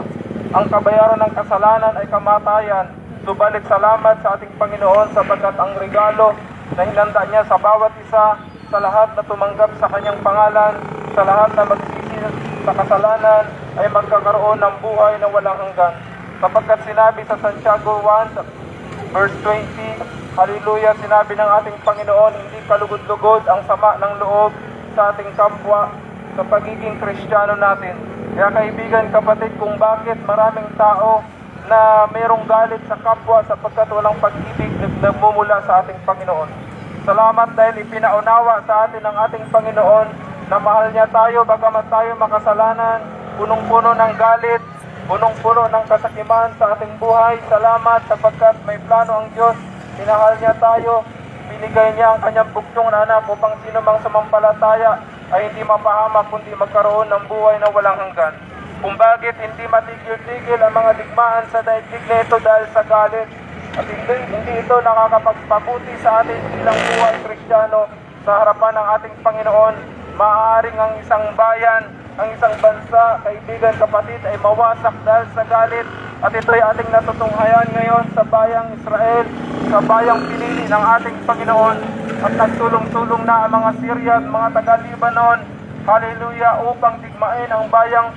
Ang kabayaran ng kasalanan ay kamatayan. Subalit salamat sa ating Panginoon sapagkat ang regalo na hinanda niya sa bawat isa, sa lahat na tumanggap sa kanyang pangalan, sa lahat na magsisi sa kasalanan, ay magkakaroon ng buhay na walang hanggan. Sapagkat sinabi sa Santiago 1, verse 20, Hallelujah, sinabi ng ating Panginoon, hindi kalugod-lugod ang sama ng loob sa ating kapwa sa pagiging Kristiyano natin. Kaya kaibigan, kapatid, kung bakit maraming tao na mayroong galit sa kapwa sapagkat walang pag-ibig na nagmumula sa ating Panginoon. Salamat dahil ipinaunawa sa atin ng ating Panginoon na mahal niya tayo bagamat tayo makasalanan, punong-puno ng galit, punong-puno ng kasakiman sa ating buhay. Salamat sapagkat may plano ang Diyos, minahal niya tayo, binigay niya ang kanyang bugtong na anak upang sino mang sumampalataya ay hindi mapahamak kundi magkaroon ng buhay na walang hanggan. Kung bakit hindi matigil-tigil ang mga digmaan sa daigdig na ito dahil sa galit at hindi ito nakakapagpabuti sa atin bilang buhay Kristiyano sa harapan ng ating Panginoon. Maaaring ang isang bayan, ang isang bansa, kaibigan, kapatid, ay mawasak dahil sa galit. At ito'y ating natutunghayan ngayon sa bayang Israel, sa bayang pinili ng ating Panginoon. At nagtulong-tulong na ang mga Syria at mga taga-Libanon, hallelujah, upang digmain ang bayang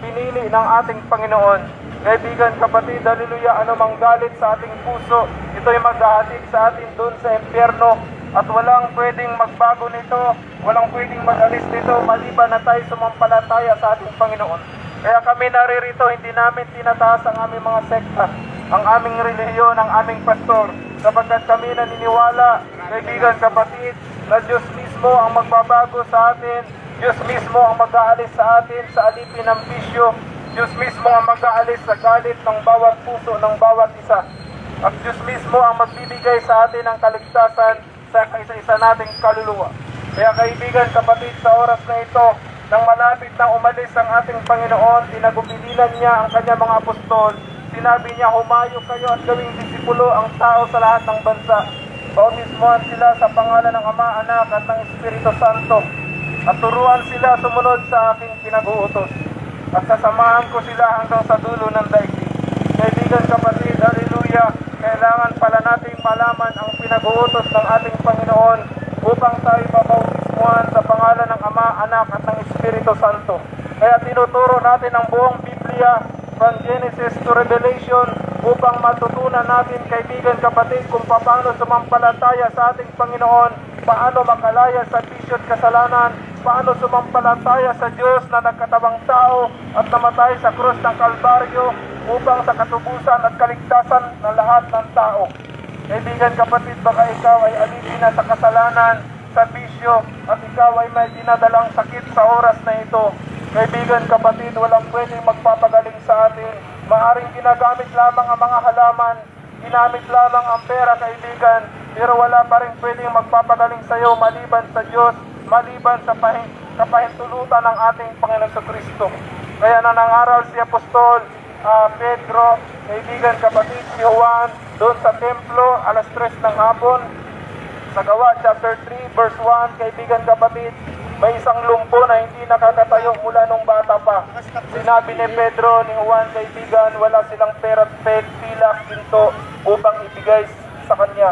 pinili ng ating Panginoon. Kaibigan, kapatid, hallelujah, anumang galit sa ating puso, ito'y maghahatid sa atin doon sa impyerno. At walang pwedeng magbago nito, walang pwedeng mag-alis nito, maliban na tayo sumampalataya sa ating Panginoon. Kaya kami naririto, hindi namin tinataas ang aming mga sekta, ang aming relihiyon, ang aming pastor, sapagkat kami naniniwala, kaibigan, kapatid, na Diyos mismo ang magbabago sa atin, Diyos mismo ang mag-aalis sa atin sa alipin ng bisyo, Diyos mismo ang mag-aalis sa galit ng bawat puso ng bawat isa, at Diyos mismo ang magbibigay sa atin ng kaligtasan sa isa-isa nating kaluluwa. Kaya kaibigan, kapatid, sa oras na ito, nang malapit na umalis ang ating Panginoon, tinagubilinan niya ang kanyang mga apostol. Sinabi niya, humayo kayo at gawing disipulo ang tao sa lahat ng bansa. Bautismuhan sila sa pangalan ng Ama, Anak at ng Espiritu Santo. At turuan sila sumunod sa aking pinag-uutos. At sasamahan ko sila hanggang sa dulo ng daigdig. Kaibigan, kapatid, hallelujah, kailangan pala nating malaman ang pinag-uutos ng ating Panginoon upang tayo mabautismuhan sa pangalan ng Ama, Anak at ng Espiritu Santo. Kaya tinuturo natin ang buong Biblia from Genesis to Revelation upang matutunan natin, kaibigan, kapatid, kung paano sumampalataya sa ating Panginoon, paano makalaya sa bisyo at kasalanan, paano sumampalataya sa Diyos na nagkatawang tao at namatay sa krus ng Kalbaryo upang sa katubusan at kaligtasan ng lahat ng tao. Kaibigan, kapatid, baka ikaw ay alipin na sa kasalanan, sa bisyo, at ikaw ay may dinadalang sakit sa oras na ito. Kaibigan, kapatid, walang pwedeng magpapagaling sa atin. Maaring ginagamit lamang ang mga halaman, ginamit lamang ang pera, kaibigan, pero wala pa rin pwedeng magpapagaling sa iyo maliban sa Diyos, maliban sa kapahintulutan ng ating Panginoon Kristo. Kaya nanangaral si Apostol Pedro, kaibigan, kapatid, si Juan, doon sa templo, alas 3 ng hapon, sa Gawa chapter 3 verse 1, kaibigan, kapatid, may isang lumpo na hindi nakakatayo mula nung bata pa. Sinabi ni Pedro, ni Juan, kaibigan, wala silang pera, pilak, pinto upang ibigay sa kanya.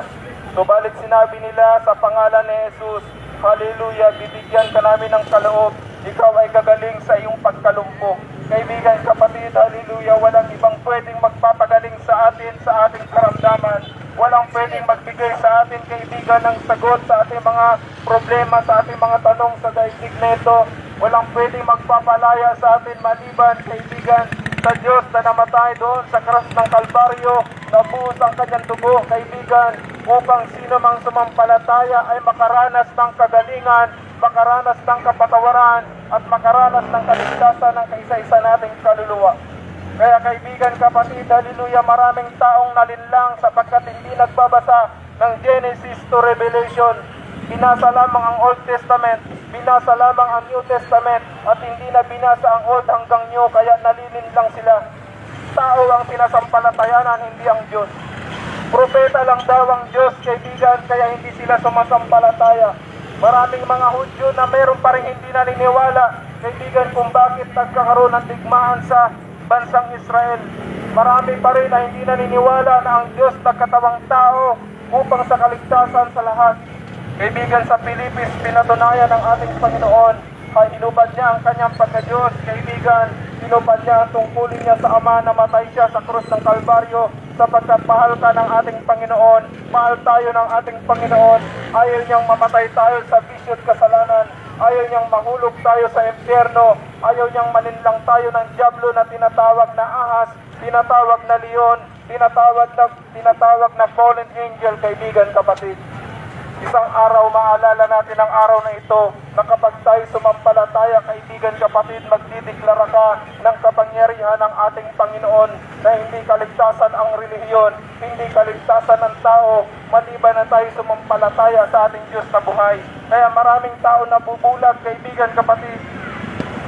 Subalit sinabi nila sa pangalan ni Jesus, hallelujah, bibigyan ka namin ng kaloob, ikaw ay gagaling sa iyong pagkalumpo. Kaibigan, kapatid, hallelujah, walang ibang pwedeng magpapagaling sa atin, sa ating karamdaman. Walang pwedeng magbigay sa atin, kaibigan, ng sagot sa ating mga problema, sa ating mga tanong sa daigdig na ito. Walang pwedeng magpapalaya sa atin maliban, kaibigan, sa Diyos na namatay doon sa krus ng Kalbaryo, nabuhos ang kanyang dugo, kaibigan, upang sino mang sumampalataya ay makaranas ng kagalingan, makaranas ng kapatawaran, at makaranas ng kaligtasan ng kaisa-isa nating kaluluwa. Kaya, kaibigan, kapatid, hallelujah, maraming taong nalinlang sapagkat hindi nagbabasa ng Genesis to Revelation. Binasa lamang ang Old Testament, binasa lamang ang New Testament, at hindi na binasa ang Old hanggang New, kaya nalilinlang sila. Tao ang sinasampalatayanan, hindi ang Diyos. Propeta lang daw ang Diyos, kaibigan, kaya hindi sila sumasampalataya. Maraming mga Hudyo na meron pa rin hindi naniniwala, kaibigan, kung bakit nagkakaroon ng digmaan sa bansang Israel. Marami pa rin na hindi naniniwala na ang Diyos nagkatawang tao upang sa kaligtasan sa lahat. Kaibigan, sa Pilipis, pinatunayan ng ating Panginoon ay hinubad niya ang kanyang pagka-Diyos. Kaibigan, hinubad niya ang tungkulin niya sa Ama, namatay siya sa krus ng Kalbaryo sapagkat mahal ka ng ating Panginoon, mahal tayo ng ating Panginoon. Ayaw niyang mamatay tayo sa bisyo at kasalanan, ayaw niyang mahulog tayo sa impyerno, ayaw niyang malinlang tayo ng dyablo na tinatawag na ahas, tinatawag na leon, tinatawag na fallen angel, kaibigan, kapatid. Isang araw, maalala natin ang araw na ito na kapag tayo sumampalataya, kaibigan, kapatid, magdideklara ka ng kapangyarihan ng ating Panginoon na hindi kaligtasan ang relihiyon, hindi kaligtasan ng tao, maliban na tayo sumampalataya sa ating Diyos na buhay. Kaya maraming tao na bubulag, kaibigan, kapatid.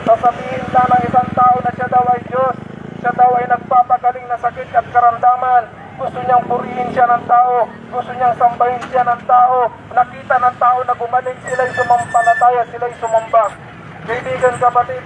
Sasabihin na ng isang tao na siya daw ay Diyos, siya daw ay nagpapagaling na sakit at karamdaman. Gusto niyang purihin siya ng tao, gusto niyang sambahin siya ng tao. Nakita ng tao na gumaling, sila'y sumampalataya, sila'y sumamba. Kaibigan, kapatid,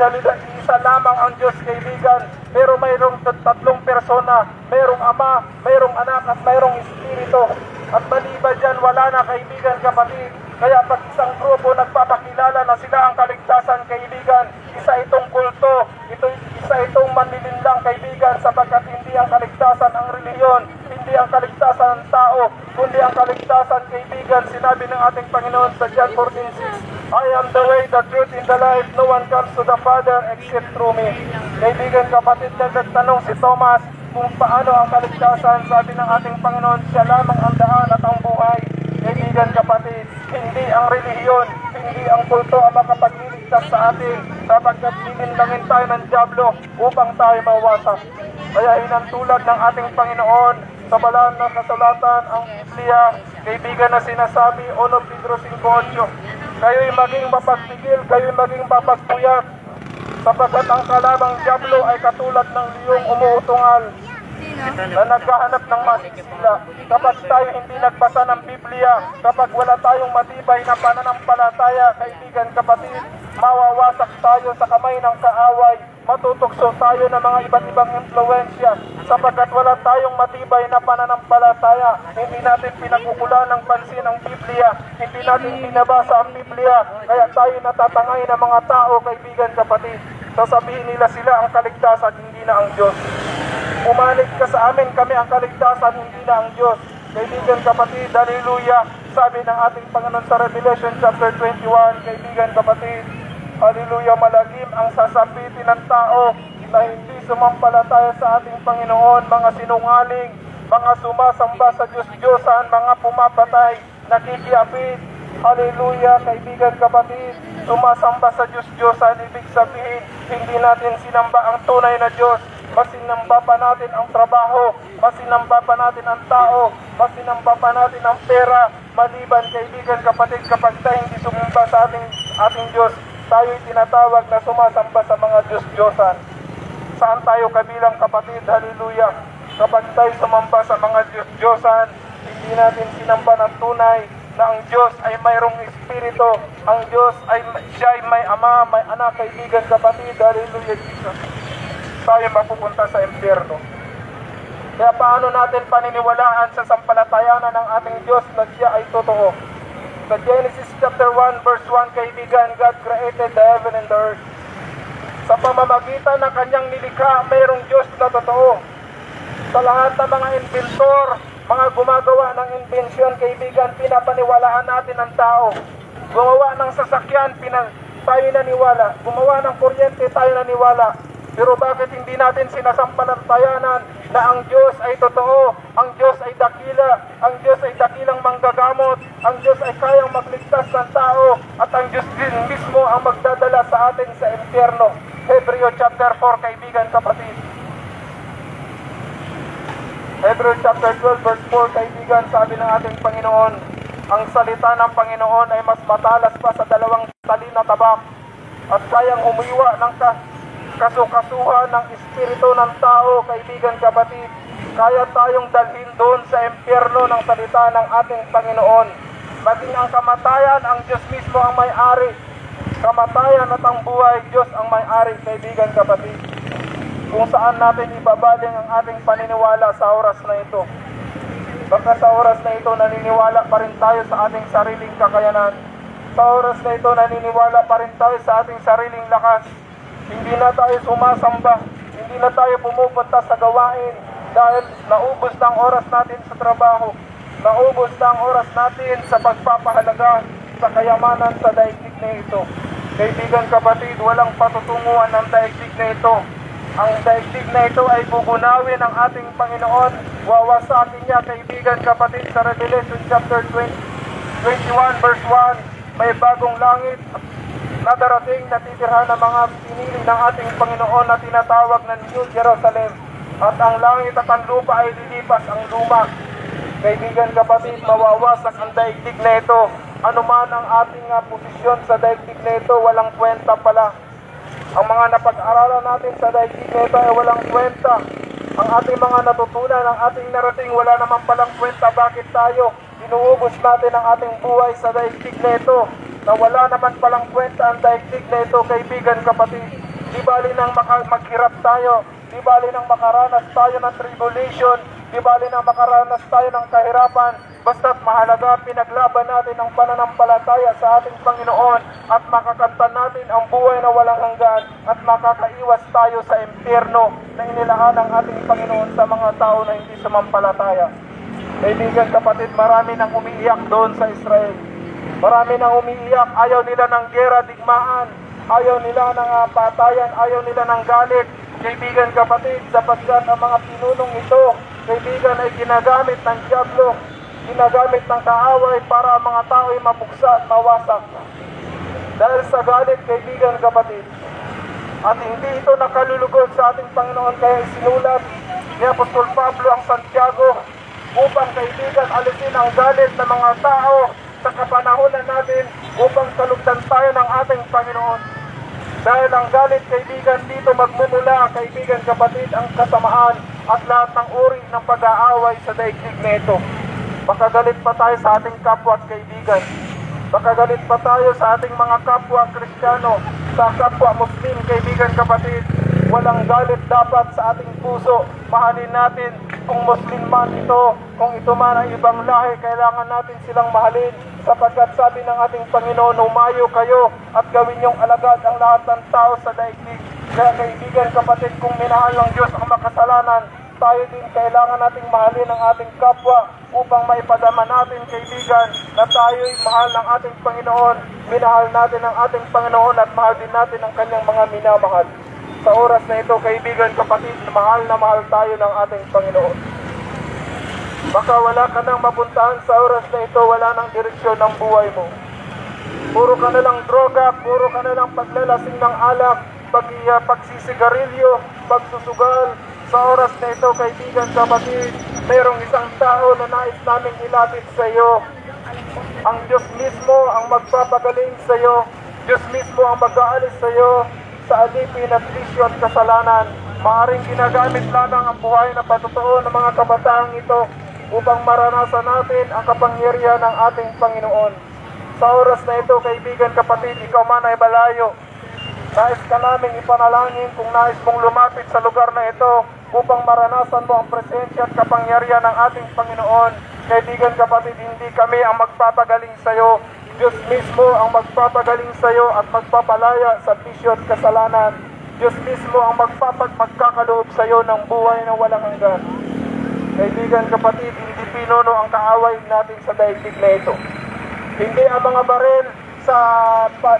isa lamang ang Diyos, kaibigan, pero mayroong tatlong persona, mayroong Ama, mayroong Anak, at mayroong Espiritu. At maliban dyan, wala na, kaibigan, kapatid. Kaya pag isang grupo nagpapakilala na sila ang kaligtasan, kaibigan, isa itong kulto, isa itong manlilinlang, kaibigan, sapagkat hindi ang kaligtasan ang relihiyon, hindi ang kaligtasan ng tao, kundi ang kaligtasan, kaibigan, sinabi ng ating Panginoon sa John 14:6, I am the way, the truth, and the life. No one comes to the Father except through me. Kaibigan, kapatid, nagtanong si Thomas kung paano ang kaligtasan. Sabi ng ating Panginoon, siya lamang ang daan at ang buhay. Kaibigan, kapatid, hindi ang relihiyon, hindi ang kulto ang makapagliligtas sa atin, sapagkat lilinlangin tayo ng dyablo upang tayo mawasak. Kaya hinantulad ng ating Panginoon sa banal na kasulatan ang Biblia, kaibigan, na sinasabi, 1 Pedro 5:8, kayo'y maging mapagpigil, kayo'y maging mapagpuyat, sapagkat ang kalabang dyablo ay katulad ng liyong umuutungal na naghahanap ng masisila. Kapag tayo hindi nagbasa ng Biblia, kapag wala tayong matibay na pananampalataya, kaibigan, kapatid, mawawasak tayo sa kamay ng kaaway, matutukso tayo ng mga iba't ibang impluensya, sapagkat wala tayong matibay na pananampalataya. Hindi natin pinakukulan ng pansin ang Biblia, hindi natin binabasa ang Biblia, kaya tayo natatangay ng mga tao, kaibigan, kapatid. Sasabihin nila sila ang kaligtasan, hindi na ang Diyos. Umalig ka sa amin, kami ang kaligtasan, hindi na ang Diyos. Kaibigan, kapatid, hallelujah. Sabi ng ating Panginoon sa Revelation chapter 21, kaibigan, kapatid, hallelujah, malagim ang sasapitin ng tao na hindi sumampalataya sa ating Panginoon, mga sinungaling, mga sumasamba sa Diyos-Diyosan, mga pumapatay, nakikiapid. Hallelujah, kaibigan, kapatid, sumasamba sa Diyos-Diyosan, ibig sabihin, hindi natin sinamba ang tunay na Diyos. Mas sinamba pa natin ang trabaho, mas sinamba pa natin ang tao, mas sinamba pa natin ang pera. Maliban, kaibigan, kapatid, kapag tayo hindi sumamba sa ating Diyos, tayo'y tinatawag na sumasamba sa mga Diyos-Diyosan. Saan tayo kabilang, kapatid? Hallelujah. Kapag tayo sumamba sa mga Diyos-Diyosan, hindi natin sinamba ng tunay na ang Diyos ay mayroong Espiritu. Ang Diyos ay siya ay may Ama, may Anak, kaibigan, kapatid. Hallelujah, Jesus. Tayo mapupunta sa impyerno. Kaya paano natin paniniwalaan sa sampalatayanan ng ating Diyos na siya ay totoo? Sa Genesis chapter 1 verse 1, kaibigan, God created the heaven and the earth. Sa pamamagitan ng kanyang nilikha, mayroong Diyos na totoo. Sa lahat ng mga inventor, mga gumagawa ng inbensyon, kaibigan, pinapaniwalaan natin ang tao. Gumawa ng sasakyan, tayo naniwala. Gumawa ng kuryente, tayo naniwala. Pero bakit hindi natin sinasampalatayanan na ang Diyos ay totoo, ang Diyos ay dakila, ang Diyos ay dakilang manggagamot, ang Diyos ay kayang magligtas ng tao, at ang Diyos din mismo ang magdadala sa atin sa impyerno. Hebreo chapter 4, kaibigan, kapatid. Hebreo chapter 12 verse 4, kaibigan, sabi ng ating Panginoon, ang salita ng Panginoon ay mas matalas pa sa dalawang tali na tabak at kayang humiwa ng kasukasuhan ng espiritu ng tao, kaibigan, kapatid. Kaya tayong dalhin doon sa impyerno ng salita ng ating Panginoon. Maging ang kamatayan, ang Diyos mismo ang may-ari. Kamatayan at ang buhay, Diyos ang may-ari, kaibigan, kapatid. Kung saan natin ibabaling ang ating paniniwala sa oras na ito. Baka sa oras na ito, naniniwala pa rin tayo sa ating sariling kakayanan. Sa oras na ito, naniniwala pa rin tayo sa ating sariling lakas. Hindi na tayo sumasamba, hindi na tayo pumupunta sa gawain dahil naubos na ang oras natin sa trabaho, naubos na ang oras natin sa pagpapahalaga sa kayamanan sa daigdig na ito. Kaibigan, kapatid, walang patutunguhan ng daigdig na ito. Ang daigdig na ito ay bugunawin ng ating Panginoon. Wawasakin niya, kaibigan, kapatid, sa Revelation chapter 21 verse 1, may bagong langit na darating na titirhan ng mga pinili ng ating Panginoon na tinatawag ng New Jerusalem. At ang langit at ang lupa ay lilipas ang luma. Kaibigan, kapatid, mawawasak ang daigdig na ito. Ano man ang ating posisyon sa daigdig na ito, walang kwenta pala. Ang mga napag-aralan natin sa daigdig na ito ay walang kwenta. Ang ating mga natutunan, ang ating narating, wala naman palang kwenta. Bakit tayo inuubos natin ang ating buhay sa daigdig na ito? Na wala naman palang kwenta ang daigdig na ito, kaibigan, kapatid. Di bali nang maghirap tayo, di bali nang makaranas tayo ng tribulation, di bali nang makaranas tayo ng kahirapan, basta't mahalaga pinaglaban natin ang pananampalataya sa ating Panginoon at makakanta natin ang buhay na walang hanggan at makakaiwas tayo sa impyerno na inilaan ng ating Panginoon sa mga tao na hindi sumampalataya. Kaibigan, kapatid, marami nang umiiyak doon sa Israel. Marami nang umiiyak, ayaw nila ng gera, digmaan, ayaw nila ng patayan, ayaw nila ng galit. Kaibigan, kapatid, sapagkat ang mga pinunong ito, kaibigan, ay ginagamit ng diablo, ginagamit ng kaaway para ang mga tao ay mabuksa at mawasak. Dahil sa galit, kaibigan, kapatid, at hindi ito nakalulugod sa ating Panginoon, kaya isinulat ni Apostol Pablo ang Santiago upang, kaibigan, alisin ang galit ng mga tao sa kapanahonan natin upang salugdan tayo ng ating Panginoon. Dahil ang galit, kaibigan, dito magmumula, kaibigan, kapatid, ang kasamaan at lahat ng uri ng pag-aaway sa daigdig na ito. Makagalit pa tayo sa ating kapwa at kaibigan. Makagalit pa tayo sa ating mga kapwa Kristiyano, sa kapwa Muslim, kaibigan, kapatid. Walang galit dapat sa ating puso. Mahalin natin kung Muslim man ito, kung ito man ang ibang lahi, kailangan natin silang mahalin. Sapagkat sabi ng ating Panginoon, umayo kayo at gawin niyong alagad ang lahat ng tao sa daigdig. Kaya kaibigan, kapatid, kung minahal ng Diyos ang makasalanan, tayo din kailangan nating mahalin ang ating kapwa upang maipadama natin, kaibigan, na tayo'y mahal ng ating Panginoon. Minahal natin ang ating Panginoon at mahal din natin ang kanyang mga minamahal. Sa oras na ito, kaibigan, kapatid, mahal na mahal tayo ng ating Panginoon. Baka wala ka nang mapuntahan sa oras na ito, wala nang direksyon ng buhay mo. Puro ka na lang droga, puro ka na lang paglalasing ng alak, pagsisigarilyo, pagsusugal. Sa oras na ito, kaibigan, kapatid, mayroong isang tao na nais namin ilapit sa iyo. Ang Diyos mismo ang magpapagaling sa iyo. Diyos mismo ang mag-aalis sa iyo sa alipin at bisyo at kasalanan. Maaaring ginagamit lamang ang buhay na patotoo ng mga kabataang ito upang maranasan natin ang kapangyarihan ng ating Panginoon. Sa oras na ito, kaibigan, kapatid, ikaw man ay malayo. Nais ka naming ipanalangin kung nais mong lumapit sa lugar na ito upang maranasan mo ang presensya at kapangyarihan ng ating Panginoon. Kaibigan, kapatid, hindi kami ang magpapagaling sa iyo. Diyos mismo ang magpapagaling sa iyo at magpapalaya sa bisyo at kasalanan. Diyos mismo ang magkakaloob sa iyo ng buhay na walang hanggan. Kaibigan, kapatid, hindi pinuno ang kaaway natin sa daigdig na ito. Hindi ang mga baril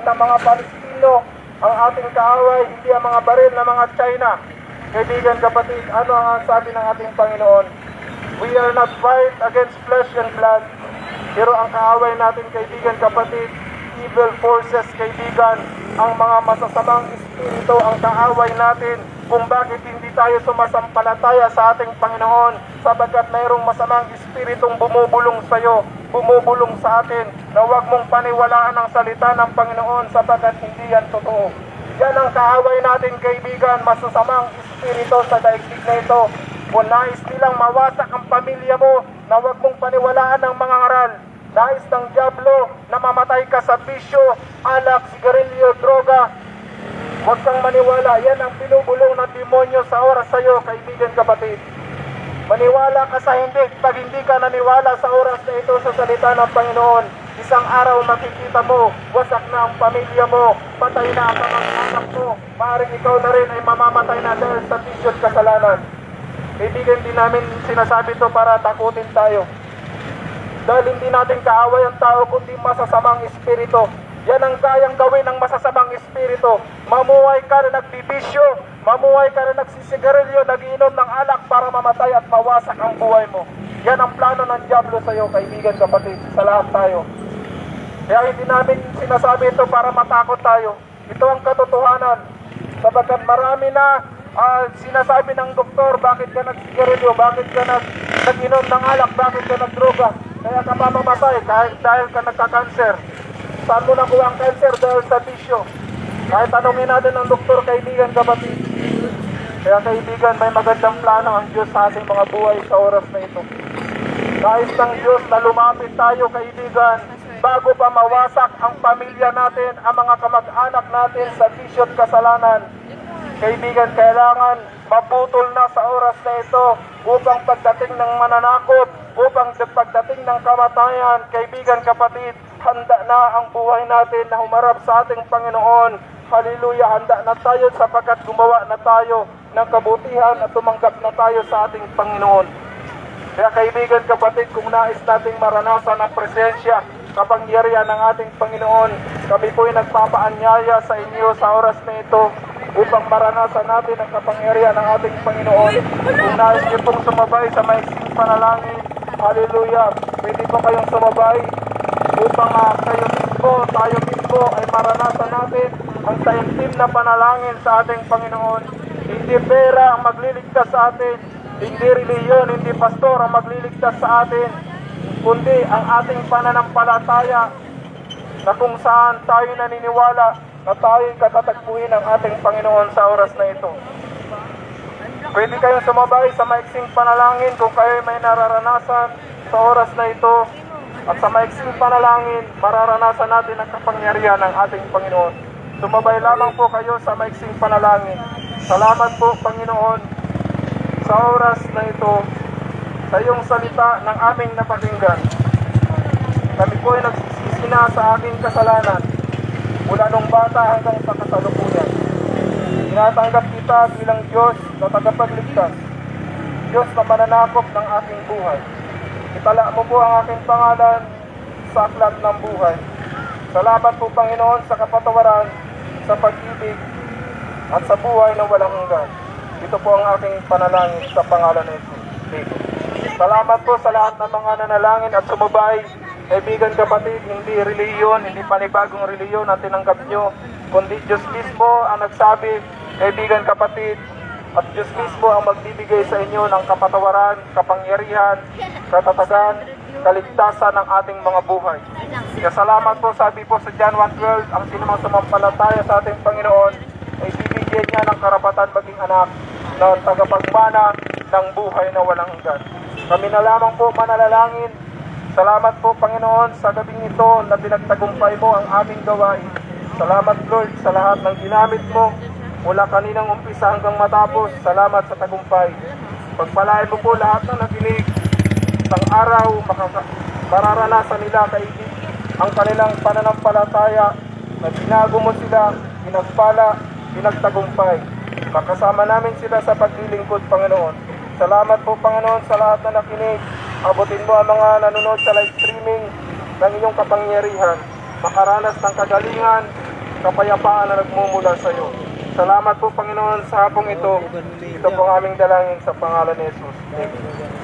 ng mga Palestino ang ating kaaway, hindi ang mga baril ng mga China. Kaibigan, kapatid, ano ang sabi ng ating Panginoon? We are not fight against flesh and blood. Pero ang kaaway natin, kaibigan, kapatid, evil forces, kaibigan, ang mga masasamang espiritu ang kaaway natin kung bakit hindi tayo sumasampalataya sa ating Panginoon, sapagkat mayroong masamang espiritong bumubulong sa iyo, bumubulong sa atin, na huwag mong paniwalaan ang salita ng Panginoon sapagkat hindi yan totoo. Yan ang kaaway natin, kaibigan, masasamang espiritu sa daigdig na ito. Kung nais nilang mawasak ang pamilya mo, na huwag mong paniwalaan ang mga ngaral. Nais ng diablo na mamatay ka sa bisyo, alak, sigarilyo, droga. Huwag kang maniwala. Yan ang binubulong ng demonyo sa oras sa iyo, kaibigan, kapatid. Maniwala ka sa hindi. Pag hindi ka naniwala sa oras na ito sa salita ng Panginoon, isang araw makikita mo, wasak na ang pamilya mo, patay na ang kamag-anak mo, maaaring ikaw na rin ay mamamatay na dahil sa bisyo at kasalanan. Kaibigan, din namin sinasabi ito para takutin tayo. Dahil hindi natin kaaway ang tao, kundi masasamang espiritu. Yan ang kayang gawin ng masasamang espiritu. Mamuhay ka na nagbibisyo, mamuhay ka na nagsisigarilyo, nagiinom ng alak para mamatay at mawasak ang buhay mo. Yan ang plano ng diablo sa iyo, kaibigan, kapatid, sa lahat tayo. Kaya hindi namin sinasabi ito para matakot tayo. Ito ang katotohanan. Sapagkat marami na sinasabi ng doktor, bakit ka nagsisigarilyo, bakit ka nag-inom ng alak, bakit ka nagdroga, kaya ka mamamatay dahil ka nagka-cancer. Saan mo nakuha ang cancer? Dahil sa bisyo. Kahit tanungin natin ng doktor, kaibigan, kapatid. Kaya kaibigan, may magandang plano ang Diyos sa ating mga buhay sa oras na ito. Nais ng Diyos na lumapit tayo, kaibigan, bago pa mawasak ang pamilya natin, ang mga kamag-anak natin sa bisyo at kasalanan. Kaibigan, kailangan maputol na sa oras na ito upang pagdating ng mananakop, upang pagdating ng kamatayan, kaibigan, kapatid, handa na ang buhay natin na humarap sa ating Panginoon. Hallelujah, handa na tayo sapagkat gumawa na tayo ng kabutihan at tumanggap na tayo sa ating Panginoon. Kaya kaibigan, kapatid, kung nais nating maranasan ang presensya, kapangyarihan ng ating Panginoon, kami po'y nagpapaanyaya sa inyo sa oras na ito upang maranasan natin ang kapangyarihan ng ating Panginoon. Kung nais niyo pong sumabay sa maiksing panalangin, hallelujah, pwede po kayong sumabay upang tayo mismo ay maranasan natin ang taimtim na panalangin sa ating Panginoon. Hindi pera ang magliligtas sa atin, hindi reliyon, hindi pastor ang magliligtas sa atin, kundi ang ating pananampalataya na kung saan tayo naniniwala na tayo'y katatagpuin ng ating Panginoon sa oras na ito. Pwede kayong sumabay sa maiksing panalangin kung kayo'y may nararanasan sa oras na ito At sa maiksing panalangin, mararanasan natin ang kapangyarihan ng ating Panginoon. Sumabay lamang po kayo sa maiksing panalangin. Salamat po, Panginoon, sa oras na ito, sa iyong salita ng aming napakinggan. Kami po ay nagsisisi na sa aking kasalanan mula nung bata hanggang sa kasalukuyan. Tinatanggap kita bilang Diyos na tagapagligtas, Diyos na mananakop ng aking buhay. Itala mo po ang aking pangalan sa aklat ng buhay. Salamat po, Panginoon, sa kapatawaran, sa pag-ibig, at sa buhay na walang hanggan. Ito po ang aking panalangin sa pangalan ng Jesus. Amen. Salamat po sa lahat ng mga nanalangin at sumubay. Kaibigan, kapatid, hindi reliyon, hindi panibagong reliyon ang tinanggap nyo, kundi Diyos mismo ang nagsabi, kaibigan, kapatid, at Diyos mismo ang magbibigay sa inyo ng kapatawaran, kapangyarihan, katatagan, kaligtasan ng ating mga buhay. Kaya salamat po, sabi po sa John 1:12, ang sinumang sumampalataya sa ating Panginoon ay bibigyan niya ng karapatan maging anak na tagapagmana ng buhay na walang hanggan. Kami na lamang po manalangin. Salamat po, Panginoon, sa gabing ito na pinagtagumpay mo ang aming gawain. Salamat, Lord, sa lahat ng ginamit mo mula kaninang umpisa hanggang matapos. Salamat sa tagumpay. Pagpalain mo po lahat ng nakinig. Isang araw, mararanasan nila kaibig ang kanilang pananampalataya na binago mo sila, pinagpala, pinagtagumpay. Makasama namin sila sa paglilingkod, Panginoon. Salamat po, Panginoon, sa lahat na nakinig. Abutin mo ang mga nanonood sa live streaming ng iyong kapangyarihan. Makaranas ng kagalingan, kapayapaan na nagmumula sa iyo. Salamat po, Panginoon, sa hapong ito. Ito po ang aming dalangin sa pangalan ni Jesus. Amen.